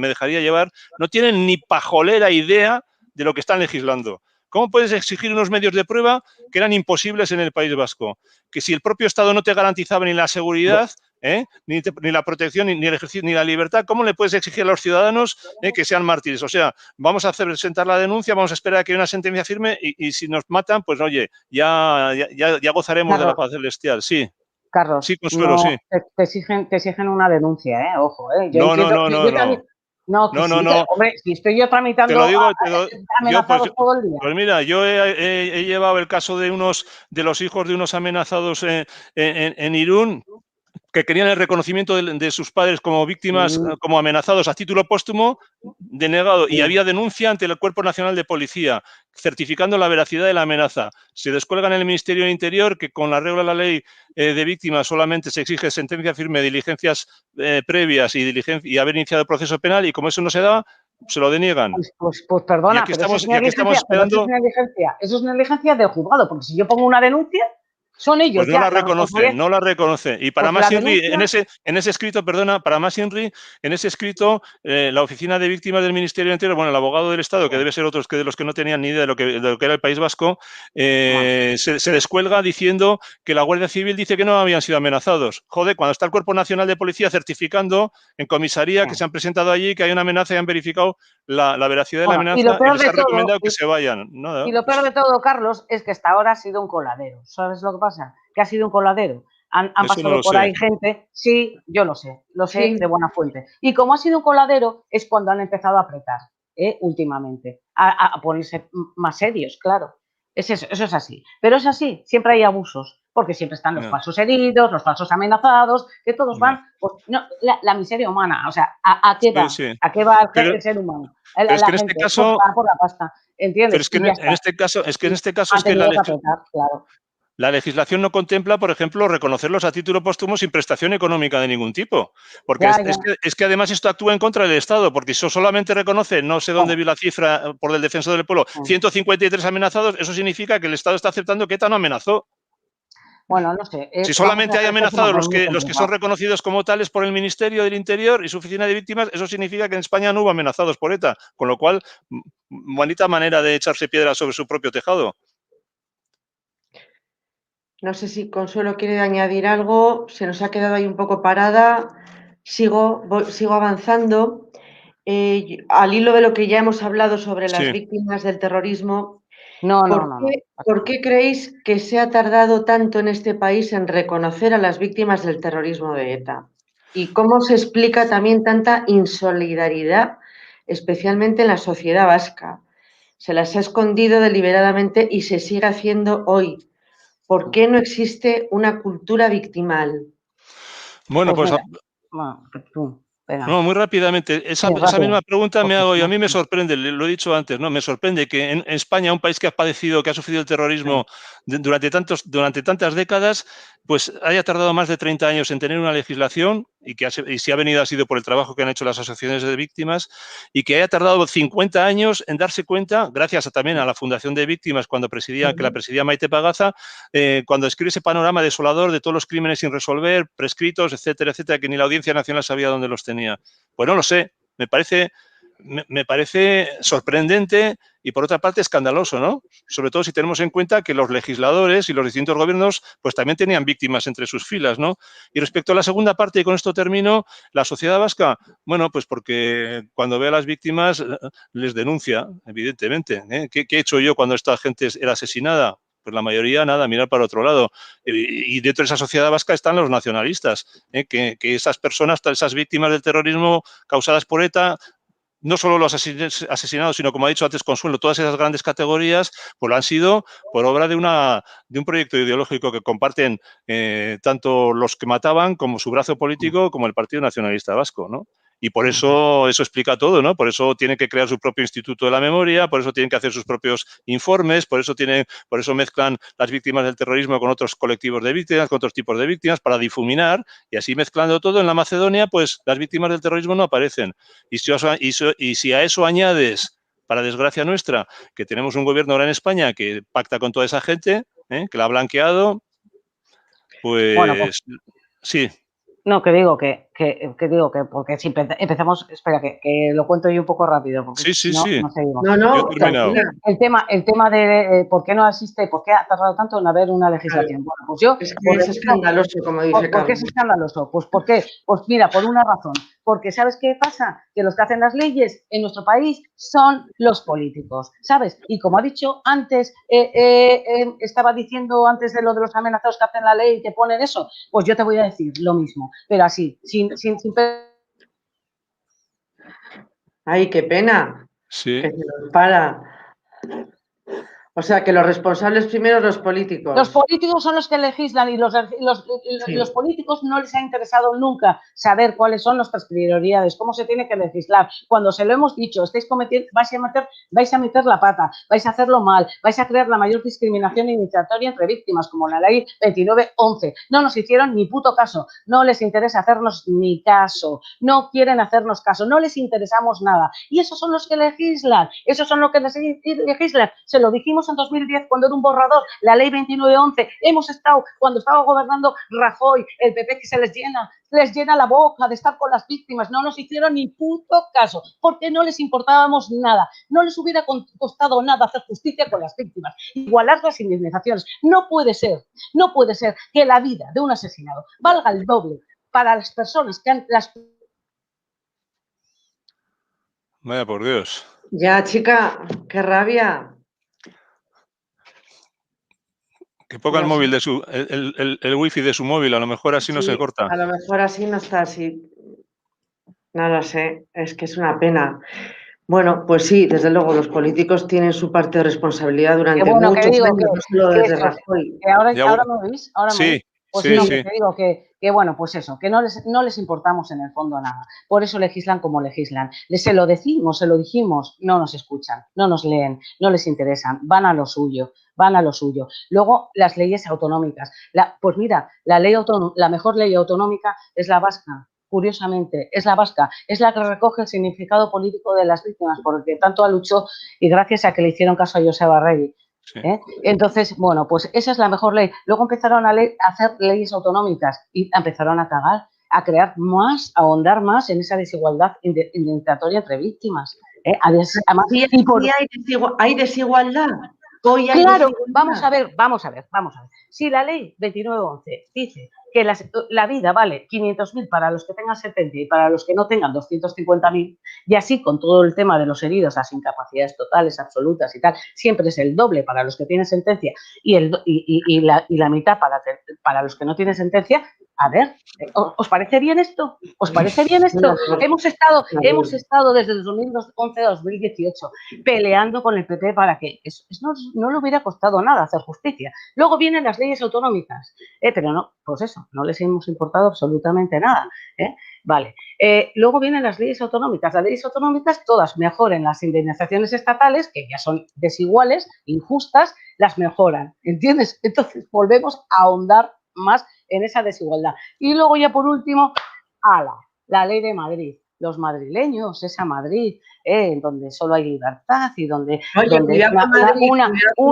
dejaría llevar, no tienen ni pajolera idea de lo que están legislando. ¿Cómo puedes exigir unos medios de prueba que eran imposibles en el País Vasco? Que si el propio Estado no te garantizaba ni la seguridad, ni la protección, ni el ejercicio, ni la libertad, ¿cómo le puedes exigir a los ciudadanos que sean mártires? O sea, vamos a presentar la denuncia, vamos a esperar a que haya una sentencia firme y si nos matan, pues oye, ya gozaremos Carlos, de la paz celestial. Sí. Carlos, Sí, Consuelo, no, sí. te exigen una denuncia, ojo, Yo No, entiendo, yo no. también, no, que sí, No. hombre, si estoy yo Te tramitando lo digo, amenazados todo el día. pues mira, yo he llevado el caso de los hijos de unos amenazados en Irún, que querían el reconocimiento de sus padres como víctimas, como amenazados a título póstumo, denegado, y había denuncia ante el Cuerpo Nacional de Policía, certificando la veracidad de la amenaza. Se descuelgan en el Ministerio del Interior, que con la regla de la ley de víctimas solamente se exige sentencia firme, diligencias previas y haber iniciado el proceso penal, y como eso no se da, se lo deniegan. Pues perdona, pero eso es una negligencia del juzgado, porque si yo pongo una denuncia, son ellos pues no la reconoce. Y para más Inri, en ese escrito, para más Inri, en ese escrito, la Oficina de Víctimas del Ministerio del Interior, bueno, el abogado del Estado, que debe ser otros que de los que no tenían ni idea de lo que era el País Vasco, se descuelga diciendo que la Guardia Civil dice que no habían sido amenazados. Joder, cuando está el Cuerpo Nacional de Policía certificando en comisaría que se han presentado allí, que hay una amenaza y han verificado la veracidad de la amenaza y les ha recomendado que se vayan. Y lo peor de todo, Carlos, es que hasta ahora ha sido un coladero. ¿Sabes lo que pasa? Que ha sido un coladero. Han pasado por ahí gente, sí, yo lo sé de buena fuente. Y como ha sido un coladero, es cuando han empezado a apretar, últimamente, a ponerse más serios, claro. Eso es así. Pero es así, siempre hay abusos, porque siempre están los falsos heridos, los falsos amenazados, que todos van, pues, la miseria humana, o sea, ¿a qué va? Sí. ¿A qué va el ser humano? Pero es que en este caso, por la pasta, ¿entiendes? Pero es que en este caso es que la legislación no contempla, por ejemplo, reconocerlos a título póstumo sin prestación económica de ningún tipo. Porque es que además esto actúa en contra del Estado, porque si solamente reconoce, no sé dónde vi la cifra por el defensor del pueblo, 153 amenazados, eso significa que el Estado está aceptando que ETA no amenazó. Bueno, no sé. Si vamos solamente a hay ver, este es un amenazados error muy los que son complicado. reconocidos como tales por el Ministerio del Interior y su oficina de víctimas, eso significa que en España no hubo amenazados por ETA, con lo cual, bonita manera de echarse piedras sobre su propio tejado. No sé si Consuelo quiere añadir algo, se nos ha quedado ahí un poco parada, sigo avanzando. Al hilo de lo que ya hemos hablado sobre las Sí. víctimas del terrorismo, No. ¿por qué creéis que se ha tardado tanto en este país en reconocer a las víctimas del terrorismo de ETA? ¿Y cómo se explica también tanta insolidaridad, especialmente en la sociedad vasca? Se las ha escondido deliberadamente y se sigue haciendo hoy. ¿Por qué no existe una cultura victimal? Bueno, Pues pues mira, bueno, tú, venga. no, muy rápidamente. Sí, Esa misma rápido. pregunta me Porque hago si yo. A no, mí me sorprende, lo he dicho antes, ¿no? Me sorprende que en España, un país que ha sufrido el terrorismo durante tantas décadas, pues haya tardado más de 30 años en tener una legislación y si ha venido ha sido por el trabajo que han hecho las asociaciones de víctimas y que haya tardado 50 años en darse cuenta, gracias también a la Fundación de Víctimas que la presidía Maite Pagaza, cuando escribe ese panorama desolador de todos los crímenes sin resolver, prescritos, etcétera, etcétera, que ni la Audiencia Nacional sabía dónde los tenía. Pues no lo sé, me parece sorprendente y por otra parte escandaloso, ¿no? Sobre todo si tenemos en cuenta que los legisladores y los distintos gobiernos pues también tenían víctimas entre sus filas, ¿no? Y respecto a la segunda parte, y con esto termino, la sociedad vasca, bueno, pues porque cuando ve a las víctimas les denuncia, evidentemente. ¿Qué he hecho yo cuando esta gente era asesinada? Pues la mayoría, nada, mirar para otro lado. Y dentro de esa sociedad vasca están los nacionalistas, que esas personas, esas víctimas del terrorismo causadas por ETA, no solo los asesinados, sino como ha dicho antes Consuelo, todas esas grandes categorías, pues lo han sido por obra de un proyecto ideológico que comparten tanto los que mataban como su brazo político, como el Partido Nacionalista Vasco, ¿no? Y por eso explica todo, ¿no? Por eso tiene que crear su propio Instituto de la Memoria, por eso tienen que hacer sus propios informes, por eso mezclan las víctimas del terrorismo con otros colectivos de víctimas, con otros tipos de víctimas, para difuminar, y así mezclando todo, en la Macedonia, pues las víctimas del terrorismo no aparecen. Y si a eso añades, para desgracia nuestra, que tenemos un gobierno ahora en España que pacta con toda esa gente, que la ha blanqueado, bueno, pues pues sí. no, que digo que porque si empezamos, espera, que lo cuento yo un poco rápido, porque Sí, sí, si no, sí. no seguimos. No, Yo he no, terminado. tranquila. El tema de por qué no existe, por qué ha tardado tanto en haber una legislación. Bueno, pues yo, Es que es escandaloso, como dice ¿por qué es Carlos. escandaloso? Pues ¿por qué? Pues mira, por una razón. Porque ¿sabes qué pasa? Que los que hacen las leyes en nuestro país son los políticos, ¿sabes? Y como ha dicho antes, estaba diciendo antes de lo de los amenazados que hacen la ley y que ponen eso, pues yo te voy a decir lo mismo, pero así, sin Ay, qué pena Sí. que se nos para. O sea, que los responsables primero los políticos. Los políticos son los que legislan y Sí. los políticos no les ha interesado nunca saber cuáles son nuestras prioridades, cómo se tiene que legislar. Cuando se lo hemos dicho, vais a meter la pata, vais a hacerlo mal, vais a crear la mayor discriminación iniciatoria entre víctimas, como la ley 2911. No nos hicieron ni puto caso, no les interesa hacernos ni caso, no quieren hacernos caso, no les interesamos nada. Y esos son los que legislan, esos son los que legislan. Se lo dijimos en 2010 cuando era un borrador, la ley 2911. Hemos estado, cuando estaba gobernando Rajoy, el PP, que se les llena la boca de estar con las víctimas. No nos hicieron ni puto caso, porque no les importábamos nada. No les hubiera costado nada hacer justicia con las víctimas, igualar las indemnizaciones. No puede ser que la vida de un asesinado valga el doble para las personas que han... Vaya por Dios. Ya, chica, qué rabia. Que ponga el No sé. móvil el wifi de su móvil, a lo mejor así no se Sí, corta. a lo mejor así no está así. No lo sé, es que es una pena. Bueno, pues sí, desde luego los políticos tienen su parte de responsabilidad Que durante bueno, que muchos digo años, no solo que desde eso, Rajoy. que ahora, Ya, ahora me oís, ahora me oís. sí, Pues sí, no, Sí, que sí. te digo que bueno, pues eso, que no les importamos en el fondo nada. Por eso legislan como legislan. Se lo decimos, se lo dijimos, no nos escuchan, no nos leen, no les interesan, van a lo suyo, van a lo suyo. Luego, las leyes autonómicas. Pues mira, la mejor ley autonómica es la vasca. Curiosamente, es la vasca, es la que recoge el significado político de las víctimas, porque tanto ha luchado y gracias a que le hicieron caso a Joseba Arregui. Sí. Entonces, bueno, pues esa es la mejor ley. Luego empezaron a hacer leyes autonómicas y empezaron a cagar, a crear más, a ahondar más en esa desigualdad indemnizatoria entre víctimas. Además, ¿Hay desigualdad? Hoy hay claro, desigualdad. vamos a ver. Si la ley 2911 dice que la vida vale 500.000 para los que tengan 70 y para los que no tengan 250.000, y así con todo el tema de los heridos, las incapacidades totales, absolutas y tal, siempre es el doble para los que tienen sentencia y la mitad para los que no tienen sentencia. A ver, ¿os parece bien esto? ¿Os parece bien esto? Hemos estado desde 2011 a 2018 peleando con el PP para que no le hubiera costado nada hacer justicia. Luego vienen las leyes autonómicas, pero no, pues eso, no les hemos importado absolutamente nada. Vale. Luego vienen las leyes autonómicas. Las leyes autonómicas todas mejoran las indemnizaciones estatales, que ya son desiguales, injustas, las mejoran, ¿entiendes? Entonces volvemos a ahondar más en esa desigualdad. Y luego ya por último, la ley de Madrid. Los madrileños, esa Madrid, en donde solo hay libertad y donde... Oye, cuidado con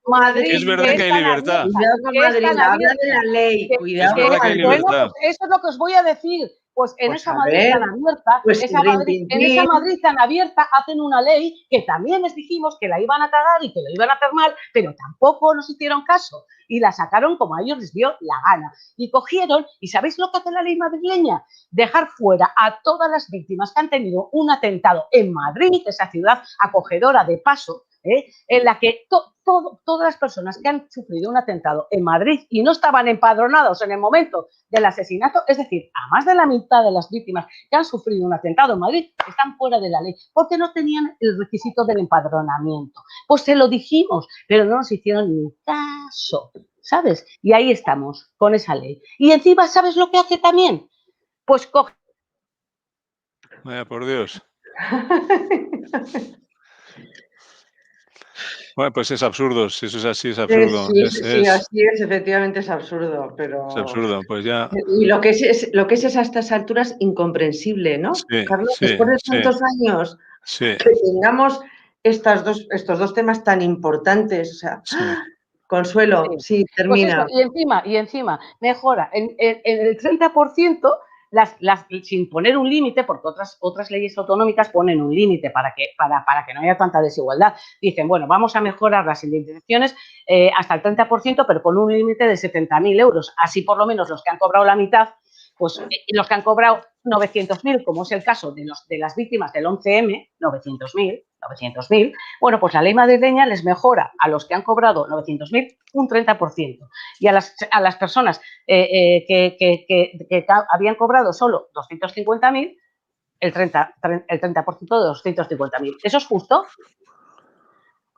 Madrid. Es verdad que hay libertad. Cuidado con Madrid, habla de la ley. Cuidado con Madrid. Bueno, pues eso es lo que os voy a decir. Pues en esa Madrid tan abierta, en esa Madrid tan abierta hacen una ley que también les dijimos que la iban a cagar y que lo iban a hacer mal, pero tampoco nos hicieron caso y la sacaron como a ellos les dio la gana. Y cogieron, ¿y sabéis lo que hace la ley madrileña? Dejar fuera a todas las víctimas que han tenido un atentado en Madrid, esa ciudad acogedora de paso, en la que todas las personas que han sufrido un atentado en Madrid y no estaban empadronados en el momento del asesinato, es decir, a más de la mitad de las víctimas que han sufrido un atentado en Madrid están fuera de la ley porque no tenían el requisito del empadronamiento. Pues se lo dijimos, pero no nos hicieron ni caso, ¿sabes? Y ahí estamos con esa ley. Y encima, ¿sabes lo que hace también? Pues coge... Vaya por Dios. Bueno, pues es absurdo, si eso es así, es absurdo. Sí, así es, efectivamente es absurdo, pero... Es absurdo, pues ya... Y lo que es a estas alturas incomprensible, ¿no? Sí, Carlos, sí, después de tantos años que tengamos estos dos temas tan importantes, o sea... Consuelo, sí, termina. Pues eso, y encima mejora en el 30%, sin poner un límite, porque otras leyes autonómicas ponen un límite para que no haya tanta desigualdad. Dicen, bueno, vamos a mejorar las indemnizaciones hasta el 30%, pero con un límite de 70.000 euros. Así por lo menos los que han cobrado la mitad, pues los que han cobrado 900.000, como es el caso de las víctimas del 11M, 900.000, bueno, pues la ley madrileña les mejora a los que han cobrado 900.000 un 30%. Y a las personas que habían cobrado solo 250.000, el 30% de 250.000. ¿Eso es justo?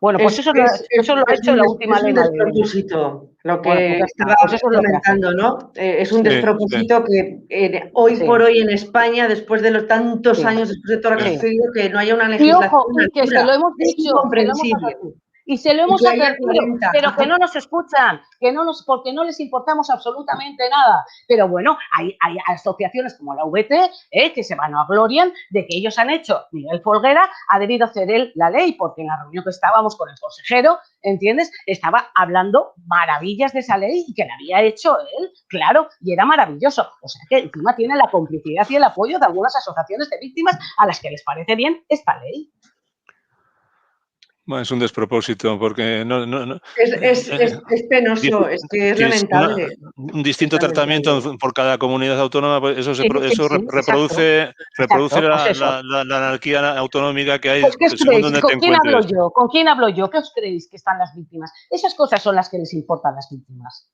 Bueno, pues eso lo ha hecho la última ley madrileña. Es un despropósito, lo que estaba comentando, ¿no? Es un despropósito que hoy por hoy en España, después de los tantos años, después de todo lo que ha sucedido, que no haya una legislación. Y ojo, que se lo hemos dicho, incomprensible. Y se lo hemos advertido, pero que no nos escuchan, porque no les importamos absolutamente nada. Pero bueno, hay asociaciones como la VT que se vanaglorian de que ellos han hecho. Miguel Folguera ha debido hacer él la ley, porque en la reunión que estábamos con el consejero, ¿entiendes? Estaba hablando maravillas de esa ley y que la había hecho él, claro, y era maravilloso. O sea que encima tiene la complicidad y el apoyo de algunas asociaciones de víctimas a las que les parece bien esta ley. Bueno, es un despropósito porque no es penoso, es que es lamentable. Un distinto tratamiento por cada comunidad autónoma, pues eso reproduce la anarquía autonómica que hay. Pues, ¿qué os creéis? ¿Con quién hablo yo? ¿Qué os creéis que están las víctimas? Esas cosas son las que les importan a las víctimas.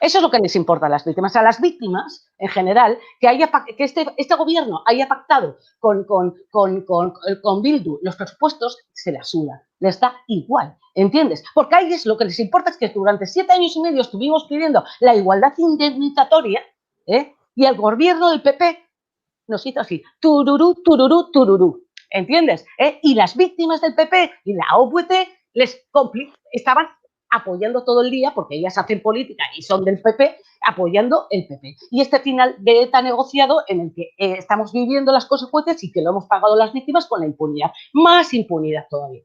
Eso es lo que les importa a las víctimas. A las víctimas, en general, que este gobierno haya pactado con Bildu los presupuestos, se la suda, les da igual, ¿entiendes? Porque a ellos lo que les importa es que durante 7 años y medio estuvimos pidiendo la igualdad indemnizatoria, y el gobierno del PP nos hizo así, tururú, tururú, tururú, ¿entiendes? Y las víctimas del PP y la OVT estaban apoyando todo el día, porque ellas hacen política y son del PP, apoyando el PP. Y este final de ETA negociado en el que estamos viviendo las consecuencias y que lo hemos pagado las víctimas con la impunidad. Más impunidad todavía.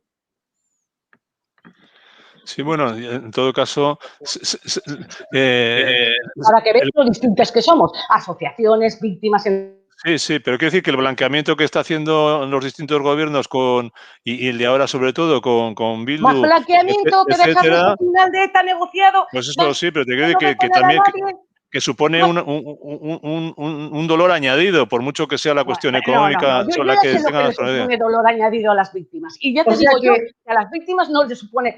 Sí, bueno, en todo caso... Para que vean lo distintas que somos. Asociaciones, víctimas... Sí, pero quiero decir que el blanqueamiento que está haciendo los distintos gobiernos y el de ahora sobre todo con Bildu, más blanqueamiento que dejarnos etcétera, al final de ETA negociado. pues eso sí, pero te quiero No decir que responder a también nadie. que supone un dolor añadido, por mucho que sea la cuestión económica Yo sobre la ya que sé lo que tengan le las familias. supone dolor añadido a las víctimas. Y ya O te sea digo yo que a las víctimas no les supone...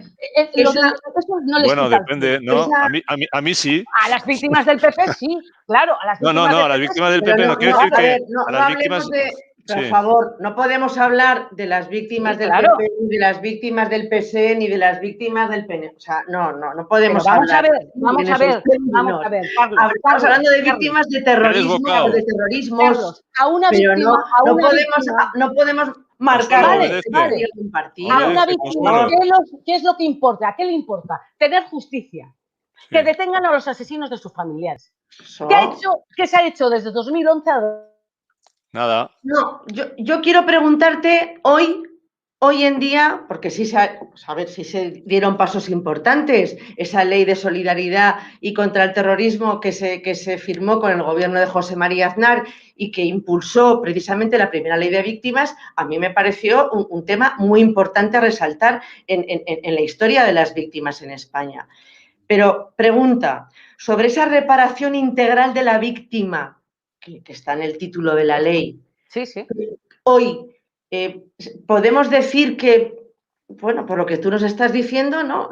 Lo esa, eso no les Bueno, quita el depende, sueño. ¿no? esa, A mí sí. A las víctimas del PP sí, claro, a las víctimas No, del a las PP víctimas sí. del pero PP no. Quiero decir a que ver, a no las hablemos víctimas... por Sí. favor, no podemos hablar de las víctimas Sí, del claro. PP, ni de las víctimas del PSE, ni de las víctimas del PNV. O sea, no podemos Pero hablar vamos en a esos ver, términos. Carlos. Estamos hablando de víctimas de terrorismo, desbocado. de terrorismos, Carlos, a una pero víctima, no podemos marcar Consuelo, vale, obedece. de un partido. a una Obedece, víctima, Consuelo. ¿qué es lo que importa? ¿Qué le importa? Tener justicia, que Sí. detengan a los asesinos de sus familiares. Eso. ¿Qué se ha hecho desde 2011 a... Nada. No, yo quiero preguntarte hoy en día, porque sí a ver si se dieron pasos importantes, esa ley de solidaridad y contra el terrorismo que se firmó con el gobierno de José María Aznar y que impulsó precisamente la primera ley de víctimas, a mí me pareció un tema muy importante a resaltar en la historia de las víctimas en España. Pero pregunta, sobre esa reparación integral de la víctima, que está en el título de la ley, Sí. hoy podemos decir que, bueno, por lo que tú nos estás diciendo, ¿no?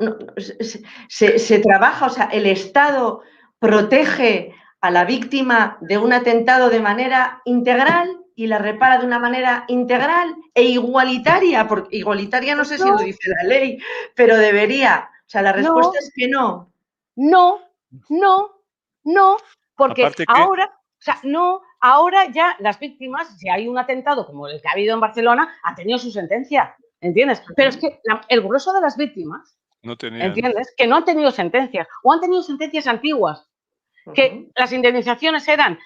Se trabaja, o sea, el Estado protege a la víctima de un atentado de manera integral y la repara de una manera integral e igualitaria, porque igualitaria no sé si lo dice la ley, pero debería. O sea, la respuesta es que no. No, porque Aparte que... ahora ya las víctimas, si hay un atentado como el que ha habido en Barcelona, ha tenido su sentencia, ¿entiendes? Pero es que el grueso de las víctimas, No tenían. ¿entiendes? Que no han tenido sentencias o han tenido sentencias antiguas, que las indemnizaciones eran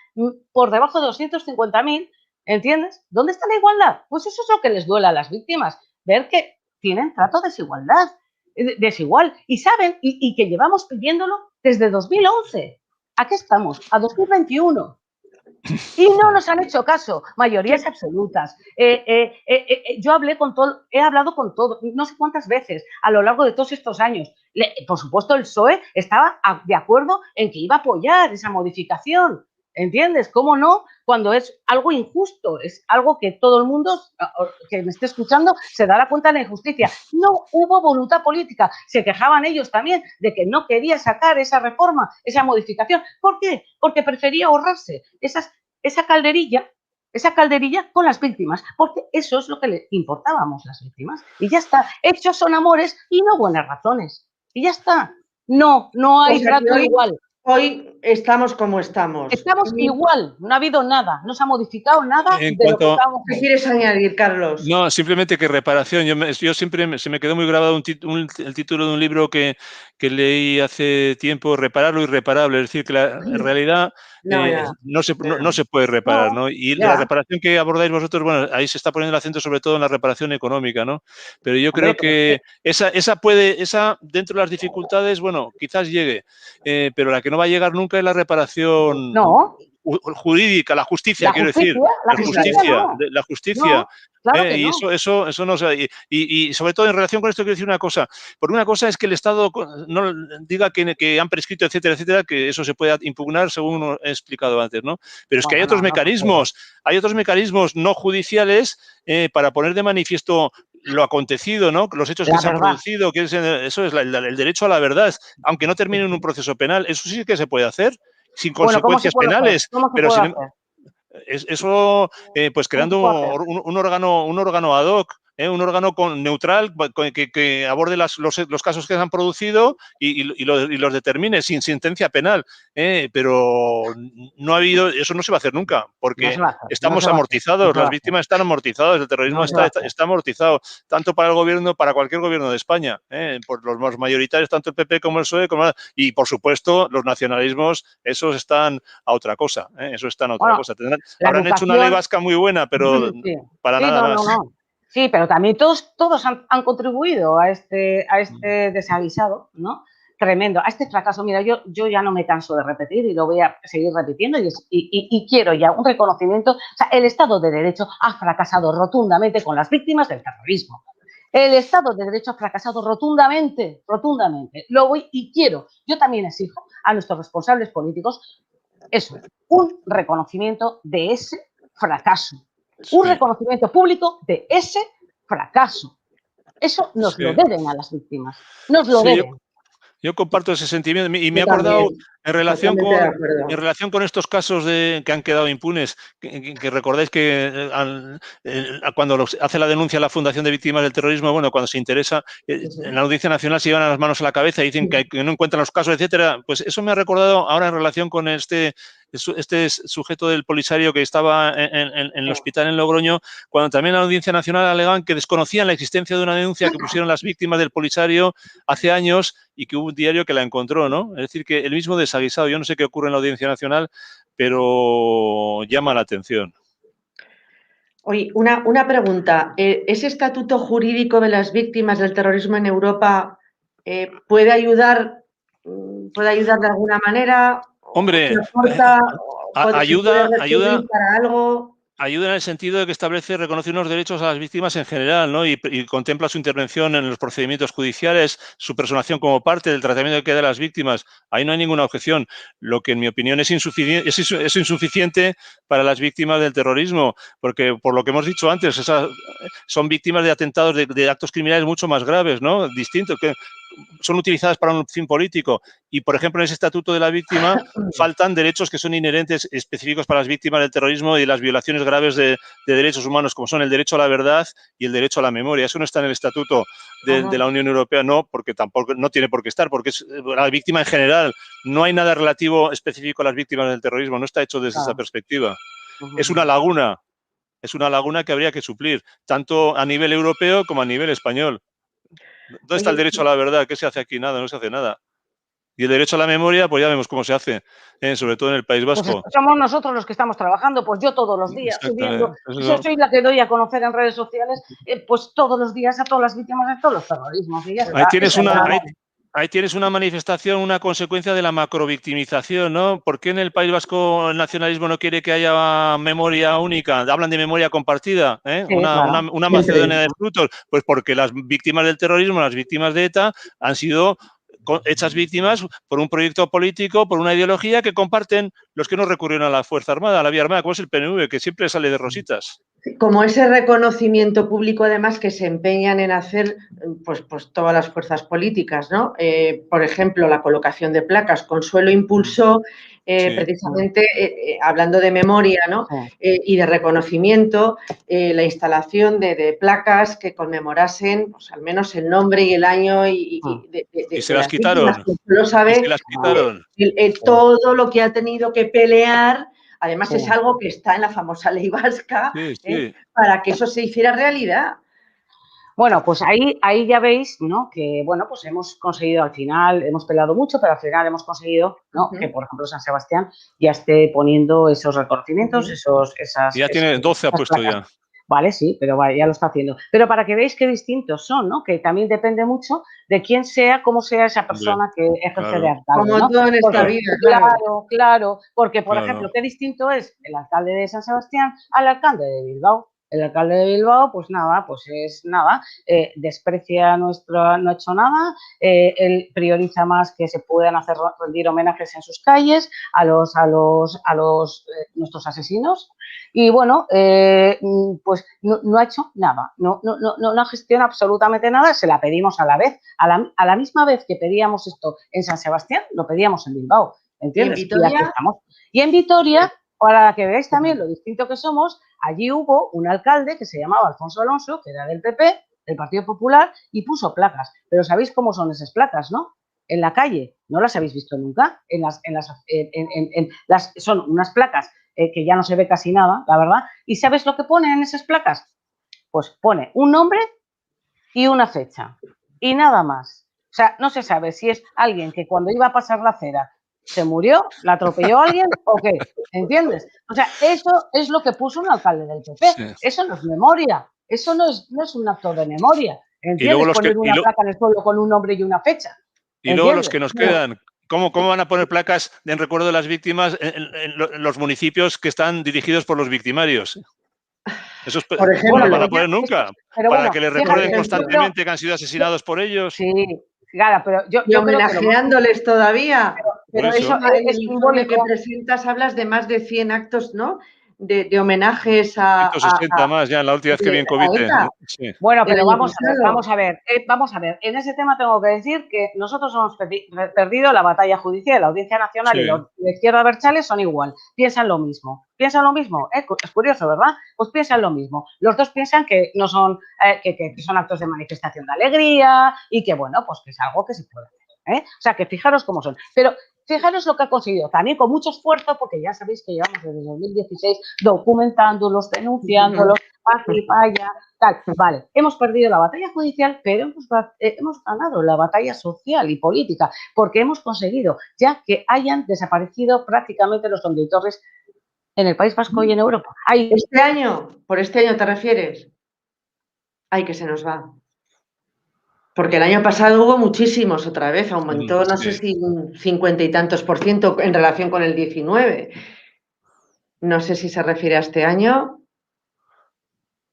por debajo de 250.000, ¿entiendes? ¿Dónde está la igualdad? Pues eso es lo que les duele a las víctimas, ver que tienen trato desigual y saben y que llevamos pidiéndolo desde 2011. ¿A qué estamos? A 2021. Y no nos han hecho caso, mayorías absolutas. Yo he hablado con todo, no sé cuántas veces a lo largo de todos estos años. Por supuesto, el PSOE estaba de acuerdo en que iba a apoyar esa modificación. ¿Entiendes? ¿Cómo no? Cuando es algo injusto, es algo que todo el mundo que me esté escuchando se dará cuenta de la injusticia. No hubo voluntad política. Se quejaban ellos también de que no quería sacar esa reforma, esa modificación. ¿Por qué? Porque prefería ahorrarse esa calderilla con las víctimas, porque eso es lo que le importábamos las víctimas. Y ya está. Hechos son amores y no buenas razones. Y ya está. No hay trato igual. Hoy estamos como estamos. Estamos igual, no ha habido nada, no se ha modificado nada de lo que estábamos. ¿Qué quieres añadir, Carlos? No, simplemente que reparación. Yo siempre se me quedó muy grabado el título de un libro que leí hace tiempo, Reparar lo irreparable. Es decir, que en realidad no se puede reparar, ¿no? Y la reparación que abordáis vosotros, bueno, ahí se está poniendo el acento sobre todo en la reparación económica, ¿no? Pero yo creo que esa dentro de las dificultades, bueno, quizás llegue, pero la que no va a llegar nunca es la reparación jurídica, la justicia, quiero decir. La justicia. Claro que y eso no se... Y sobre todo en relación con esto quiero decir una cosa. Por una cosa es que el Estado no diga que han prescrito, etcétera, que eso se pueda impugnar según he explicado antes, ¿no? Pero es que hay otros mecanismos no judiciales para poner de manifiesto lo acontecido, ¿no? Los hechos que se han producido, eso es el derecho a la verdad, aunque no termine en un proceso penal. Eso sí que se puede hacer sin consecuencias penales. Pero eso, pues creando un órgano ad hoc, un órgano neutral que aborde los casos que se han producido y los determine sin sentencia penal. Pero no ha habido, eso no se va a hacer nunca, porque estamos amortizados, las víctimas están amortizadas, el terrorismo está amortizado, tanto para el gobierno, para cualquier gobierno de España, por los mayoritarios, tanto el PP como el PSOE, y por supuesto los nacionalismos, esos están a otra cosa, Habrán hecho una ley vasca muy buena, pero para nada más. Sí, pero también todos han contribuido a este desaguisado, ¿no? Tremendo, a este fracaso. Mira, yo ya no me canso de repetir y lo voy a seguir repitiendo y quiero ya un reconocimiento. O sea, el Estado de Derecho ha fracasado rotundamente con las víctimas del terrorismo. El Estado de Derecho ha fracasado rotundamente, rotundamente. Lo voy y quiero. Yo también exijo a nuestros responsables políticos eso, un reconocimiento de ese fracaso. Un reconocimiento público de ese fracaso. Eso nos lo deben a las víctimas. Nos lo deben. Yo comparto ese sentimiento y me he Yo acordado también, en relación totalmente de con, acuerdo. en relación con estos casos que han quedado impunes, que recordáis que cuando hace la denuncia la Fundación de Víctimas del Terrorismo, bueno, cuando se interesa, en la Audiencia Nacional se llevan las manos a la cabeza y dicen que no encuentran los casos, etcétera. Pues eso me ha recordado ahora en relación con este sujeto del Polisario que estaba en el hospital en Logroño, cuando también en la Audiencia Nacional alegaban que desconocían la existencia de una denuncia que pusieron las víctimas del Polisario hace años y que hubo un diario que la encontró, ¿no? Es decir, que el mismo desaguisado, yo no sé qué ocurre en la Audiencia Nacional, pero llama la atención. Oye, una pregunta. ¿Ese estatuto jurídico de las víctimas del terrorismo en Europa puede ayudar de alguna manera? Hombre, ¿Se puede ayuda recurrir para algo? Ayuda en el sentido de que reconoce unos derechos a las víctimas en general, ¿no? Y contempla su intervención en los procedimientos judiciales, su personación como parte del tratamiento que da a las víctimas. Ahí no hay ninguna objeción. Lo que, en mi opinión, es insuficiente para las víctimas del terrorismo, porque, por lo que hemos dicho antes, son víctimas de atentados, de actos criminales mucho más graves, ¿no? Distintos, que son utilizadas para un fin político. Y, por ejemplo, en ese estatuto de la víctima faltan derechos que son inherentes, específicos para las víctimas del terrorismo y de las violaciones graves de derechos humanos, como son el derecho a la verdad y el derecho a la memoria. Eso no está en el estatuto de la Unión Europea, no, porque tampoco no tiene por qué estar, porque es la víctima en general. No hay nada relativo específico a las víctimas del terrorismo, no está hecho desde esa perspectiva. Es una laguna que habría que suplir, tanto a nivel europeo como a nivel español. ¿Dónde está el derecho a la verdad? ¿Qué se hace aquí? Nada, no se hace nada. Y el derecho a la memoria, pues ya vemos cómo se hace, sobre todo en el País Vasco. Pues somos nosotros los que estamos trabajando, pues yo todos los días subiendo. Yo soy la que doy a conocer en redes sociales, pues todos los días a todas las víctimas de todos los terrorismos. Y ya está. Ahí tienes una manifestación, una consecuencia de la macrovictimización, ¿no? ¿Por qué en el País Vasco el nacionalismo no quiere que haya memoria única? Hablan de memoria compartida, ¿eh? Sí, una Macedonia de frutos. Pues porque las víctimas del terrorismo, las víctimas de ETA, han sido hechas víctimas por un proyecto político, por una ideología que comparten los que no recurrieron a la Fuerza Armada, a la Vía Armada, como es el PNV, que siempre sale de rositas. Como ese reconocimiento público, además, que se empeñan en hacer pues todas las fuerzas políticas, ¿no? Por ejemplo, la colocación de placas. Consuelo impulsó, precisamente, hablando de memoria, ¿no? Y de reconocimiento, la instalación de placas que conmemorasen, pues, al menos el nombre y el año y se las quitaron. Lo sabe, se las quitaron. Todo lo que ha tenido que pelear. Además, es algo que está en la famosa ley vasca, para que eso se hiciera realidad. Bueno, pues ahí ya veis, ¿no? Que, bueno, pues hemos conseguido al final, hemos peleado mucho, pero al final hemos conseguido, ¿no? Que, por ejemplo, San Sebastián ya esté poniendo esos reconocimientos, esas... Ya tiene 12 ha puesto ya. Vale, sí, pero vale, ya lo está haciendo. Pero para que veáis qué distintos son, ¿no? Que también depende mucho de quién sea, cómo sea esa persona que ejerce de alcalde, como ¿no? todo en esta vida, claro. Porque, por ejemplo, qué distinto es el alcalde de San Sebastián al alcalde de Bilbao. El alcalde de Bilbao, pues nada, desprecia no ha hecho nada, él prioriza más que se puedan rendir homenajes en sus calles a nuestros asesinos. Y bueno, pues no ha hecho nada, no gestiona absolutamente nada. Se la pedimos a la vez, a la misma vez que pedíamos esto en San Sebastián, lo pedíamos en Bilbao, ¿entiendes? ¿Y en Vitoria? Y aquí estamos. Y en Vitoria, para que veáis también lo distinto que somos, allí hubo un alcalde que se llamaba Alfonso Alonso, que era del PP, del Partido Popular, y puso placas. Pero sabéis cómo son esas placas, ¿no? En la calle, no las habéis visto nunca. Son unas placas que ya no se ve casi nada, la verdad. ¿Y sabes lo que pone en esas placas? Pues pone un nombre y una fecha. Y nada más. O sea, no se sabe si es alguien que cuando iba a pasar la acera se murió, la atropelló a alguien o qué. ¿Entiendes? O sea, eso es lo que puso un alcalde del PP. Sí. Eso no es memoria. Eso no es un acto de memoria, Y luego ¿entiendes? los que, Poner una placa en el suelo con un nombre y una fecha, y luego los ¿entiendes? que nos quedan, ¿cómo van a poner placas en recuerdo de las víctimas en los municipios que están dirigidos por los victimarios? Eso Por no lo ejemplo, van a Pero poner nunca, para que les por recuerden ejemplo, constantemente que han sido asesinados por ellos. sí, claro, pero y yo creo que lo más, homenajeándoles todavía. Por pero Es eso eso, en es el informe que simbólico. presentas hablas de más de 100 actos, ¿no? De homenajes a 160 más ya en la última vez que vi en Covite. ETA Sí. Bueno, el pero año vamos pasado. a ver. En ese tema tengo que decir que nosotros hemos perdido la batalla judicial. La Audiencia Nacional y Sí. la izquierda Berchales son igual, piensan lo mismo. Piensan lo mismo, es curioso, ¿verdad? Pues piensan lo mismo. Los dos piensan que no son, que son actos de manifestación de alegría y que, bueno, pues que es algo que se puede hacer. O sea, que fijaros cómo son. Pero fijaros lo que ha conseguido, también con mucho esfuerzo, porque ya sabéis que llevamos desde 2016 documentándolos, denunciándolos, aquí, para allá, tal. Vale, hemos perdido la batalla judicial, pero hemos ganado la batalla social y política, porque hemos conseguido ya que hayan desaparecido prácticamente los conductores en el País Vasco y en Europa. ¿Este año? ¿Por este año te refieres? Ay, que se nos va. Porque el año pasado hubo muchísimos otra vez, aumentó, no sé Sí. si un 50 y tantos % en relación con el 19. No sé si se refiere a este año.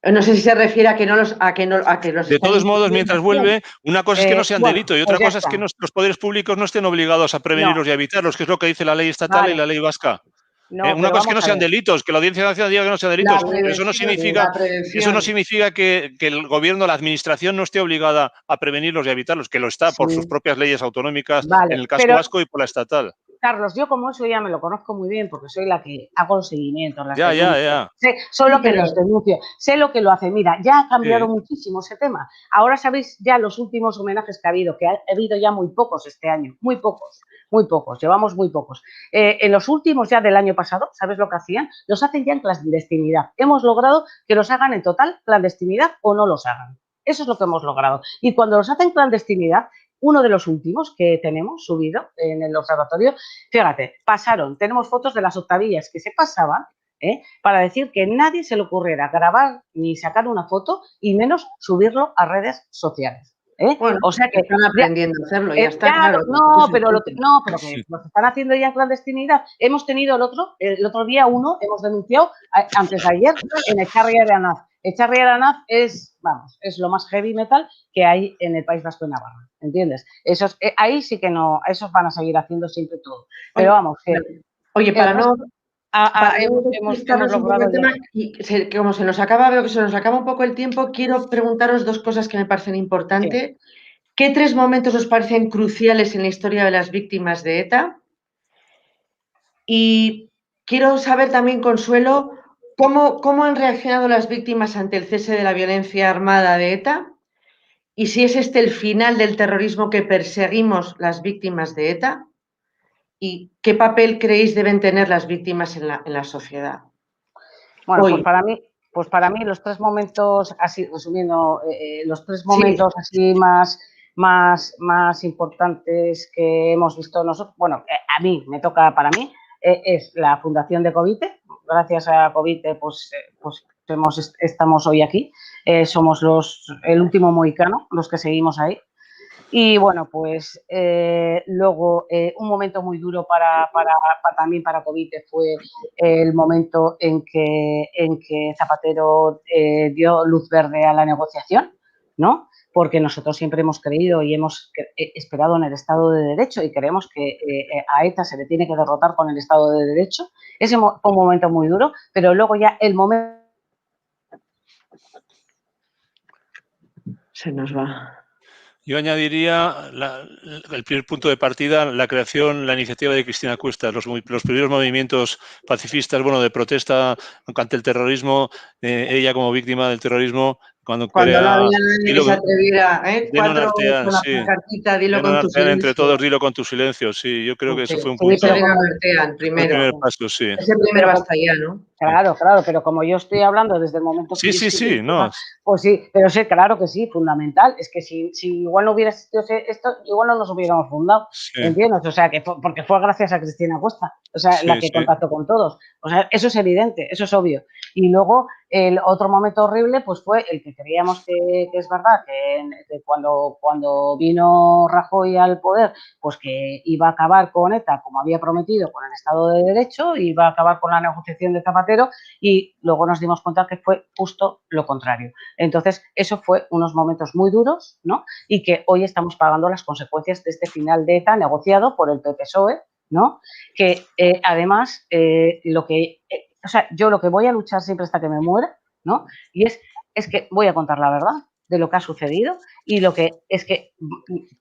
No sé si se refiere a que los De están todos modos, mientras incumpliendo bien. vuelve, una cosa es que no sean Bueno, delito y otra pues ya cosa es está. que los poderes públicos no estén obligados a prevenirlos No, y a evitarlos, que es lo que dice la ley estatal y vale, la ley vasca. no, Una pero cosa es que vamos no a sean ver. delitos, que la Audiencia Nacional diga que no sean La delitos, pero prevención, la prevención. que el gobierno, la administración no esté obligada a prevenirlos y a evitarlos, que lo está por sus Sí, propias leyes autonómicas en vale, el caso pero vasco y por la estatal. Carlos, yo como eso ya me lo conozco muy bien porque soy la que hago los seguimientos, las Ya, ya, denuncias, ya. sé Sí, lo que los denuncio, sé lo que lo hace. Mira, ya ha cambiado Sí. muchísimo ese tema. Ahora sabéis ya los últimos homenajes que ha habido ya muy pocos este año, muy pocos, llevamos muy pocos. En los últimos ya del año pasado, ¿sabes lo que hacían? Los hacen ya en clandestinidad. Hemos logrado que los hagan en total clandestinidad o no los hagan. Eso es lo que hemos logrado. Y cuando los hacen clandestinidad, uno de los últimos que tenemos subido en el observatorio, fíjate, tenemos fotos de las octavillas que se pasaban, para decir que nadie se le ocurriera grabar ni sacar una foto y menos subirlo a redes sociales. Bueno, O sea que están ya, aprendiendo a hacerlo, ya está claro, claro. Tampoco es pero que Sí. lo están haciendo ya en clandestinidad. Hemos tenido el otro día hemos denunciado antes de ayer en Echarri Aranaz. Echarri Aranaz es lo más heavy metal que hay en el País Vasco y Navarra, ¿entiendes? Esos, ahí sí que no, esos van a seguir haciendo siempre todo. Pero vamos, que Oye, para no hemos despistarnos un poco logrado el ya. tema, y como se nos acaba, veo que se nos acaba un poco el tiempo, quiero preguntaros dos cosas que me parecen importantes. ¿Qué 3 momentos os parecen cruciales en la historia de las víctimas de ETA? Y quiero saber también, Consuelo, cómo han reaccionado las víctimas ante el cese de la violencia armada de ETA y si es este el final del terrorismo que perseguimos las víctimas de ETA y qué papel creéis deben tener las víctimas en la sociedad. Bueno, Hoy, pues para mí los 3 momentos, así resumiendo, los 3 sí, momentos así más importantes que hemos visto nosotros, bueno, a mí me toca para mí, es la fundación de Covite. Gracias a Covite, pues estamos hoy aquí. Somos el último mohicano, los que seguimos ahí. Y bueno, pues luego un momento muy duro también para Covite fue el momento en que Zapatero dio luz verde a la negociación, ¿no? Porque nosotros siempre hemos creído y hemos esperado en el Estado de Derecho y creemos que a ETA se le tiene que derrotar con el Estado de Derecho. Ese fue un momento muy duro, pero luego ya el momento... Se nos va. Yo añadiría el primer punto de partida, la iniciativa de Cristina Cuesta, los primeros movimientos pacifistas, de protesta ante el terrorismo, ella como víctima del terrorismo, cuando No crea había nadie que se atreviera, Denon 4 Artean, con la sí. pancartita, dilo con Denon tu Artean, entre silencio. todos, dilo con tu silencio, sí. Yo creo que eso fue un Se dice punto, Denon Artean fue el primer primero. paso, sí. Es el primer basta ya, ¿no? Claro, pero como yo estoy hablando desde el momento que Sí, no. pues sí, pero sí, claro que sí, fundamental. Es que si igual no hubiera existido esto, igual no nos hubiéramos fundado, Sí, ¿entiendes? O sea, que porque fue gracias a Cristina Cuesta, o sea, la sí, que sí. contactó con todos. O sea, eso es evidente, eso es obvio. Y luego, el otro momento horrible, pues fue el que creíamos que es verdad, que cuando vino Rajoy al poder, pues que iba a acabar con ETA, como había prometido, con el Estado de Derecho, iba a acabar con la negociación de Zapatero, y luego nos dimos cuenta que fue justo lo contrario. Entonces, eso fue unos momentos muy duros, ¿no? Y que hoy estamos pagando las consecuencias de este final de ETA negociado por el PP-PSOE, ¿no? Que además, o sea, yo lo que voy a luchar siempre hasta que me muera, ¿no? Y es que voy a contar la verdad de lo que ha sucedido y lo que es que,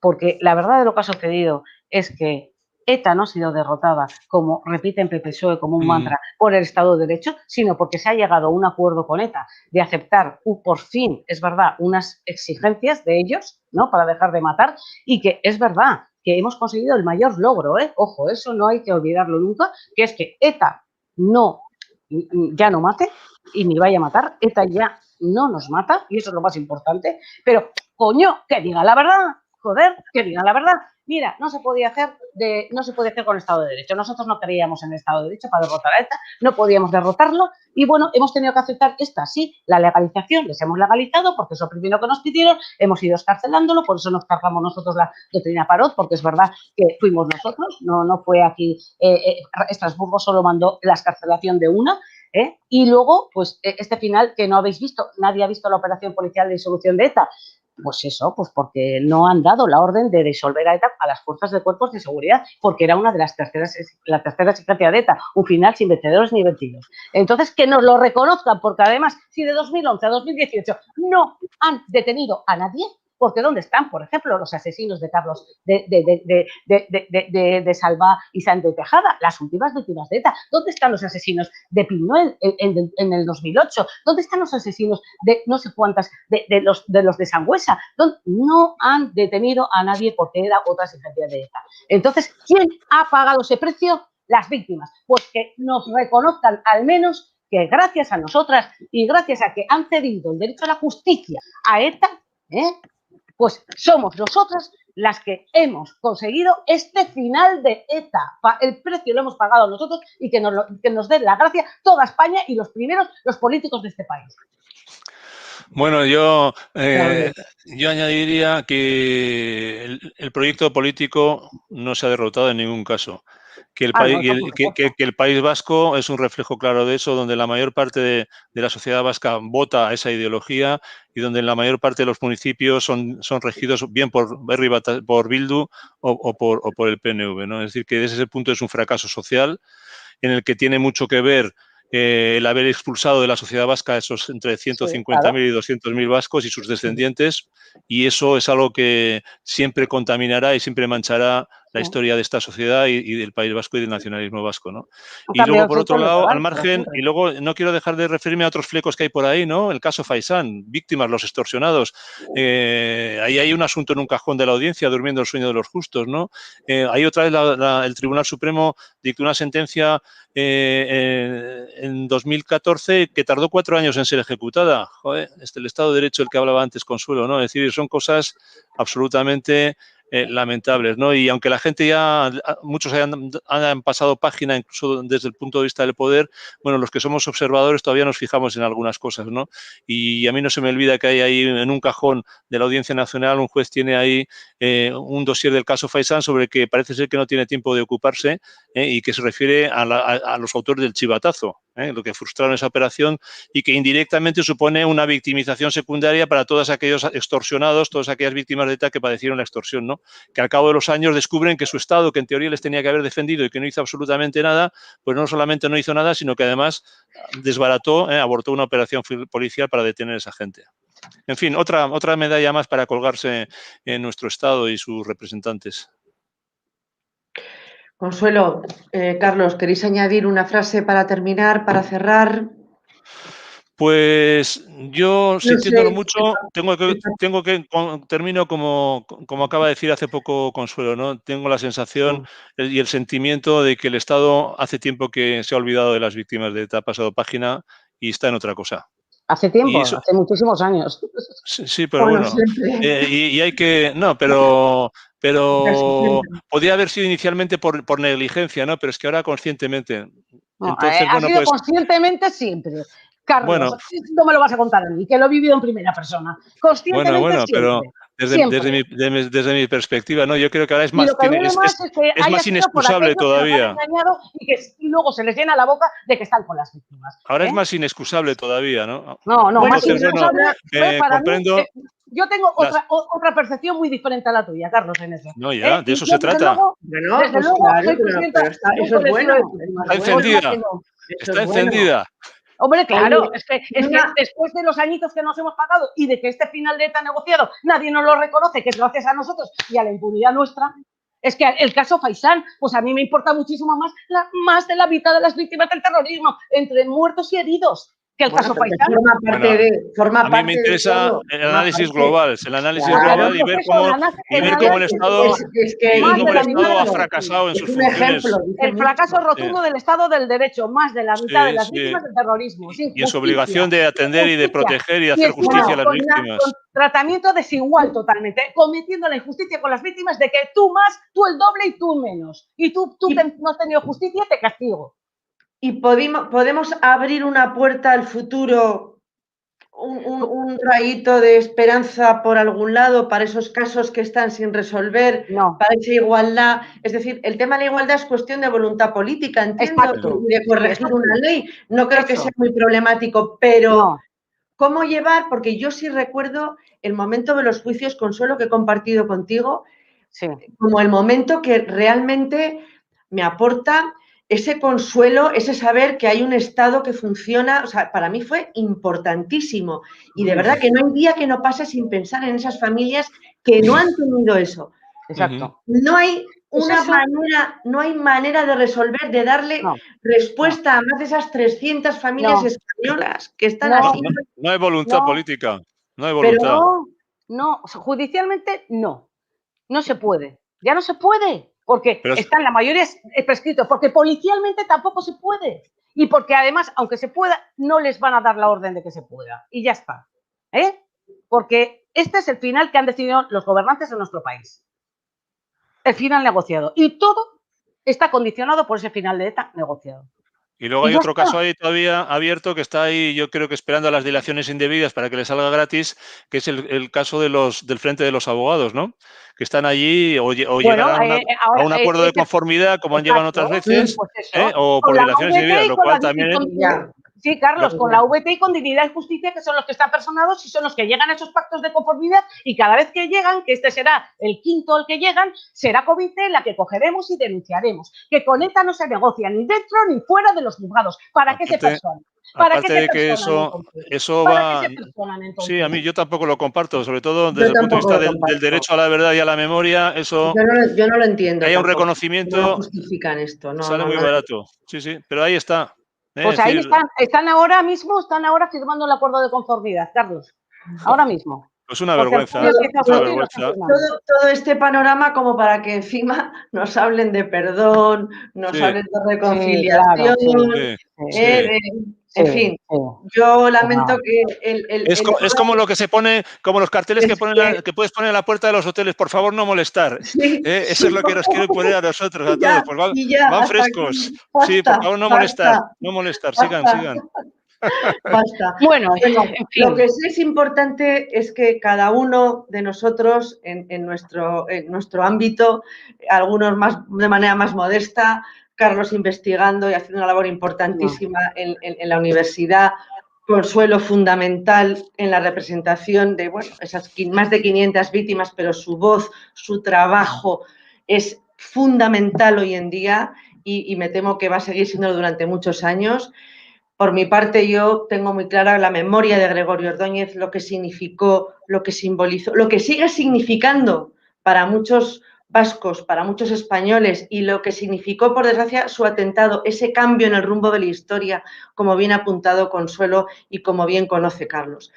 porque la verdad de lo que ha sucedido es que ETA no ha sido derrotada, como repiten PP-PSOE como un mantra, por el Estado de Derecho, sino porque se ha llegado a un acuerdo con ETA de aceptar por fin, es verdad, unas exigencias de ellos, ¿no? Para dejar de matar, y que es verdad que hemos conseguido el mayor logro, ¿eh? Ojo, eso no hay que olvidarlo nunca, que es que ETA ya no mate y ni vaya a matar, ETA ya no nos mata, y eso es lo más importante, pero coño, que diga la verdad, joder, que diga la verdad. Mira, no se podía hacer con el Estado de Derecho. Nosotros no creíamos en el Estado de Derecho para derrotar a ETA, no podíamos derrotarlo y bueno, hemos tenido que aceptar sí, la legalización, les hemos legalizado porque es lo primero que nos pidieron, hemos ido escarcelándolo, por eso nos cargamos nosotros la doctrina Parot, porque es verdad que fuimos nosotros, no fue aquí, Estrasburgo solo mandó la escarcelación de una, y luego, pues este final que no habéis visto, nadie ha visto la operación policial de disolución de ETA. Pues eso, pues porque no han dado la orden de disolver a ETA a las fuerzas de cuerpos de seguridad, porque era una de la tercera exigencia de ETA, un final sin vencedores ni vencidos. Entonces, que nos lo reconozcan, porque además, si de 2011 a 2018 no han detenido a nadie, porque ¿dónde están, por ejemplo, los asesinos de Carlos, de Salvá y Sánchez Tejada, las últimas víctimas de ETA? ¿Dónde están los asesinos de Pinuel en el 2008? ¿Dónde están los asesinos de no sé cuántas, de los de Sangüesa? No han detenido a nadie porque era otra exigencia de ETA. Entonces, ¿quién ha pagado ese precio? Las víctimas. Pues que nos reconozcan al menos que gracias a nosotras y gracias a que han cedido el derecho a la justicia a ETA, pues somos nosotras las que hemos conseguido este final de ETA. El precio lo hemos pagado nosotros y que nos den la gracia toda España y los primeros, los políticos de este país. Bueno, yo añadiría que el proyecto político no se ha derrotado en ningún caso. Que el País Vasco es un reflejo claro de eso, donde la mayor parte de la sociedad vasca vota esa ideología y donde la mayor parte de los municipios son regidos bien por Bildu o por el PNV, ¿no? Es decir, que desde ese punto es un fracaso social en el que tiene mucho que ver el haber expulsado de la sociedad vasca esos entre 150.000 y 200.000 vascos y sus descendientes, y eso es algo que siempre contaminará y siempre manchará la historia de esta sociedad y del País Vasco y del nacionalismo vasco, ¿no? Y luego, por otro lado, al margen, y luego no quiero dejar de referirme a otros flecos que hay por ahí, ¿no? El caso Faisán, víctimas, los extorsionados. Ahí hay un asunto en un cajón de la audiencia, durmiendo el sueño de los justos, ¿no? Ahí otra vez el Tribunal Supremo dictó una sentencia en 2014 que tardó 4 años en ser ejecutada. Joder, el Estado de Derecho, el que hablaba antes, Consuelo, ¿no? Es decir, son cosas absolutamente lamentables, ¿no? Y aunque la gente ya, muchos han pasado página, incluso desde el punto de vista del poder, bueno, los que somos observadores todavía nos fijamos en algunas cosas, ¿no? Y a mí no se me olvida que hay ahí en un cajón de la Audiencia Nacional, un juez tiene ahí un dossier del caso Faisán sobre que parece ser que no tiene tiempo de ocuparse y que se refiere a los autores del chivatazo, lo que frustraron esa operación y que indirectamente supone una victimización secundaria para todos aquellos extorsionados, todas aquellas víctimas de ETA que padecieron la extorsión, ¿no? Que al cabo de los años descubren que su Estado, que en teoría les tenía que haber defendido y que no hizo absolutamente nada, pues no solamente no hizo nada, sino que además desbarató, abortó una operación policial para detener a esa gente. En fin, otra medalla más para colgarse en nuestro Estado y sus representantes. Consuelo, Carlos, ¿queréis añadir una frase para terminar, para cerrar? Pues yo, No sintiéndolo sé, mucho, termino como acaba de decir hace poco Consuelo, ¿no? Tengo la sensación y el sentimiento de que el Estado hace tiempo que se ha olvidado de las víctimas de ETA, ha pasado página y está en otra cosa. Hace Y tiempo, eso, hace muchísimos años. sí, pero bueno, bueno, siempre. y hay que, no, pero Casi siempre. podría haber sido inicialmente por negligencia, ¿no? Pero es que ahora conscientemente. No, Entonces, ha bueno, sido pues, conscientemente siempre. Carlos, bueno, no me lo vas a contar a mí, que lo he vivido en primera persona. Conscientemente pero siempre. Siempre. desde mi perspectiva, no, yo creo que ahora Y lo que duele más es que es haya más sido por inexcusable aquellos que nos han todavía. engañado y luego se les llena la boca de que están con las víctimas. Ahora es ¿eh? más inexcusable todavía, ¿no? No, Bueno, más Entonces, pues bueno, inexcusable fue para mí. comprendo Yo tengo las. otra percepción muy diferente a la tuya, Carlos, en eso. No, ya, de Y eso yo, se trata. bueno, desde pues luego, claro, soy presidenta pero de un eso es colectivo bueno, de es más Está víctimas. bueno, Otra que encendida, no. eso está es bueno. encendida. Hombre, claro, Oye, es que después de los añitos que nos hemos pagado y de que este final de ETA negociado nadie nos lo reconoce, que es gracias a nosotros y a la impunidad nuestra, es que el caso Faisán, pues a mí me importa muchísimo más de la mitad de las víctimas del terrorismo, entre muertos y heridos, que el caso porque Faisán. Bueno, forma a mí me parte de interesa todo, el forma análisis parte. global, Pues claro, y pues ver eso, cómo el Estado Es que y ver más dice cómo de el la mucho, mitad Estado de ha las fracasado en víctimas. es sus un ejemplo, funciones. dice El mucho. fracaso rotundo del Estado del Derecho, más de la mitad de Sí, las sí. víctimas del terrorismo, sin Y en su justicia, obligación de atender y de proteger y de y hacer encima justicia a Bueno, las con víctimas. tratamiento desigual totalmente, cometiendo la injusticia con las víctimas de que tú más, tú el doble y tú menos. Y tú no has tenido justicia, te castigo. y podemos abrir una puerta al futuro, un rayito de esperanza por algún lado para esos casos que están sin resolver, No, para esa igualdad. Es decir, el tema de la igualdad es cuestión de voluntad política, entiendo, exacto. y de corregir Eso una sí, ley. No creo que eso. sea muy problemático, pero No, ¿cómo llevar? Porque yo sí recuerdo el momento de los juicios, Consuelo, que he compartido contigo, sí. como el momento que realmente me aporta ese consuelo, ese saber que hay un Estado que funciona, o sea, para mí fue importantísimo. Y de verdad que no hay día que no pase sin pensar en esas familias que no han tenido eso. Exacto. No hay Pues una eso, manera, no hay manera de resolver, de darle no, respuesta a más de esas 300 familias no, españolas que están no, así. No hay voluntad no, política, no hay Pero voluntad. no, judicialmente no se puede. Ya no se puede, porque Pero están la mayoría prescritos, porque policialmente tampoco se puede. Y porque además, aunque se pueda, no les van a dar la orden de que se pueda. Y ya está. Porque este es el final que han decidido los gobernantes de nuestro país. El final negociado. Y todo está condicionado por ese final de ETA negociado. y luego Y hay ya otro caso está. ahí todavía abierto que está ahí, yo creo que esperando a las dilaciones indebidas para que le salga gratis, que es el caso del Frente de los Abogados, ¿no? Que están allí o Bueno, llegarán a ahora, un acuerdo de conformidad, como han llegado otras exacto, veces, pues eso, o con por la dilaciones VT indebidas, y lo con la cual también. ya, sí, Carlos, Lo, con la VT y con Dignidad y Justicia, que son los que están personados y son los que llegan a esos pactos de conformidad, y cada vez que llegan, que este será el quinto al que llegan, será COVIDE la que cogeremos y denunciaremos. Que con ETA no se negocia ni dentro ni fuera de los juzgados. ¿Para qué se personan? ¿Para qué aparte se de que personan entonces? eso ¿Para qué va. se personan Sí, a entonces? mí yo tampoco lo comparto, sobre todo yo desde el punto de tampoco vista lo del comparto. derecho a la verdad y a la memoria, eso, Yo no lo que entiendo haya un tampoco. No lo reconocimiento, justifican esto. No, sale no, muy no. barato. Sí, sí, pero ahí está. Es Pues ahí decir, están ahora mismo, están ahora firmando el acuerdo de conformidad, Carlos. Ahora mismo. pues una Porque en vergüenza, junio empieza es una julio y lo están vergüenza. firmando. Todo este panorama como para que encima nos hablen de perdón, nos Sí, hablen de Sí, claro, reconciliación, sí, sí, sí, sí. en sí, fin. sí. Yo lamento No. que Es como lo que se pone, como los carteles es que, que puedes poner en la puerta de los hoteles, por favor no molestar. sí, Eso es sí, lo que nos quieren poner a nosotros, a todos. ya, Pues y ya, van hasta frescos. aquí. Sí, por Basta, favor no molestar, basta, no molestar, sigan, basta. sigan. Basta. Bueno, Bueno, en lo fin. que sí es importante es que cada uno de nosotros en nuestro ámbito, algunos más de manera más modesta, Carlos investigando y haciendo una labor importantísima en la universidad, Consuelo fundamental en la representación de esas más de 500 víctimas, pero su voz, su trabajo es fundamental hoy en día y me temo que va a seguir siendo durante muchos años. Por mi parte, yo tengo muy clara la memoria de Gregorio Ordóñez, lo que significó, lo que simbolizó, lo que sigue significando para muchos vascos, para muchos españoles, y lo que significó, por desgracia, su atentado, ese cambio en el rumbo de la historia, como bien ha apuntado Consuelo y como bien conoce Carlos.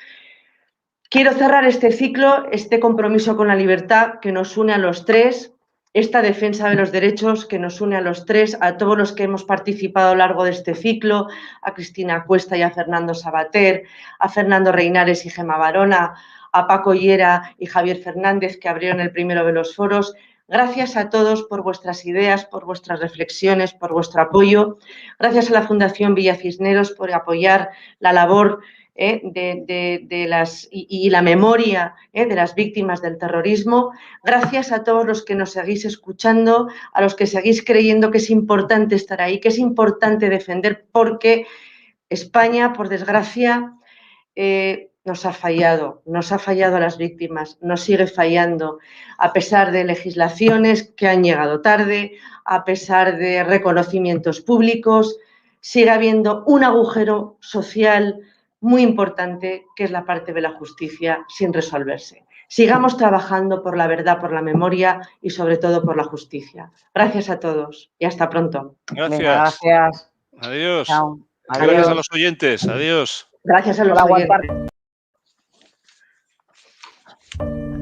Quiero cerrar este ciclo, este compromiso con la libertad que nos une a los tres, esta defensa de los derechos que nos une a los tres, a todos los que hemos participado a lo largo de este ciclo, a Cristina Cuesta y a Fernando Sabater, a Fernando Reinares y Gemma Barona, a Paco Llera y Javier Fernández, que abrieron el primero de los foros. Gracias a todos por vuestras ideas, por vuestras reflexiones, por vuestro apoyo. Gracias a la Fundación Villa Cisneros por apoyar la labor y la memoria de las víctimas del terrorismo. Gracias a todos los que nos seguís escuchando, a los que seguís creyendo que es importante estar ahí, que es importante defender, porque España, por desgracia, nos ha fallado a las víctimas, nos sigue fallando, a pesar de legislaciones que han llegado tarde, a pesar de reconocimientos públicos, sigue habiendo un agujero social muy importante, que es la parte de la justicia, sin resolverse. Sigamos trabajando por la verdad, por la memoria y sobre todo por la justicia. Gracias a todos y hasta pronto. Gracias. Venga, gracias. Adiós. Chao. Gracias Adiós. a los oyentes. Adiós. Gracias a los Por oyentes. aguantar.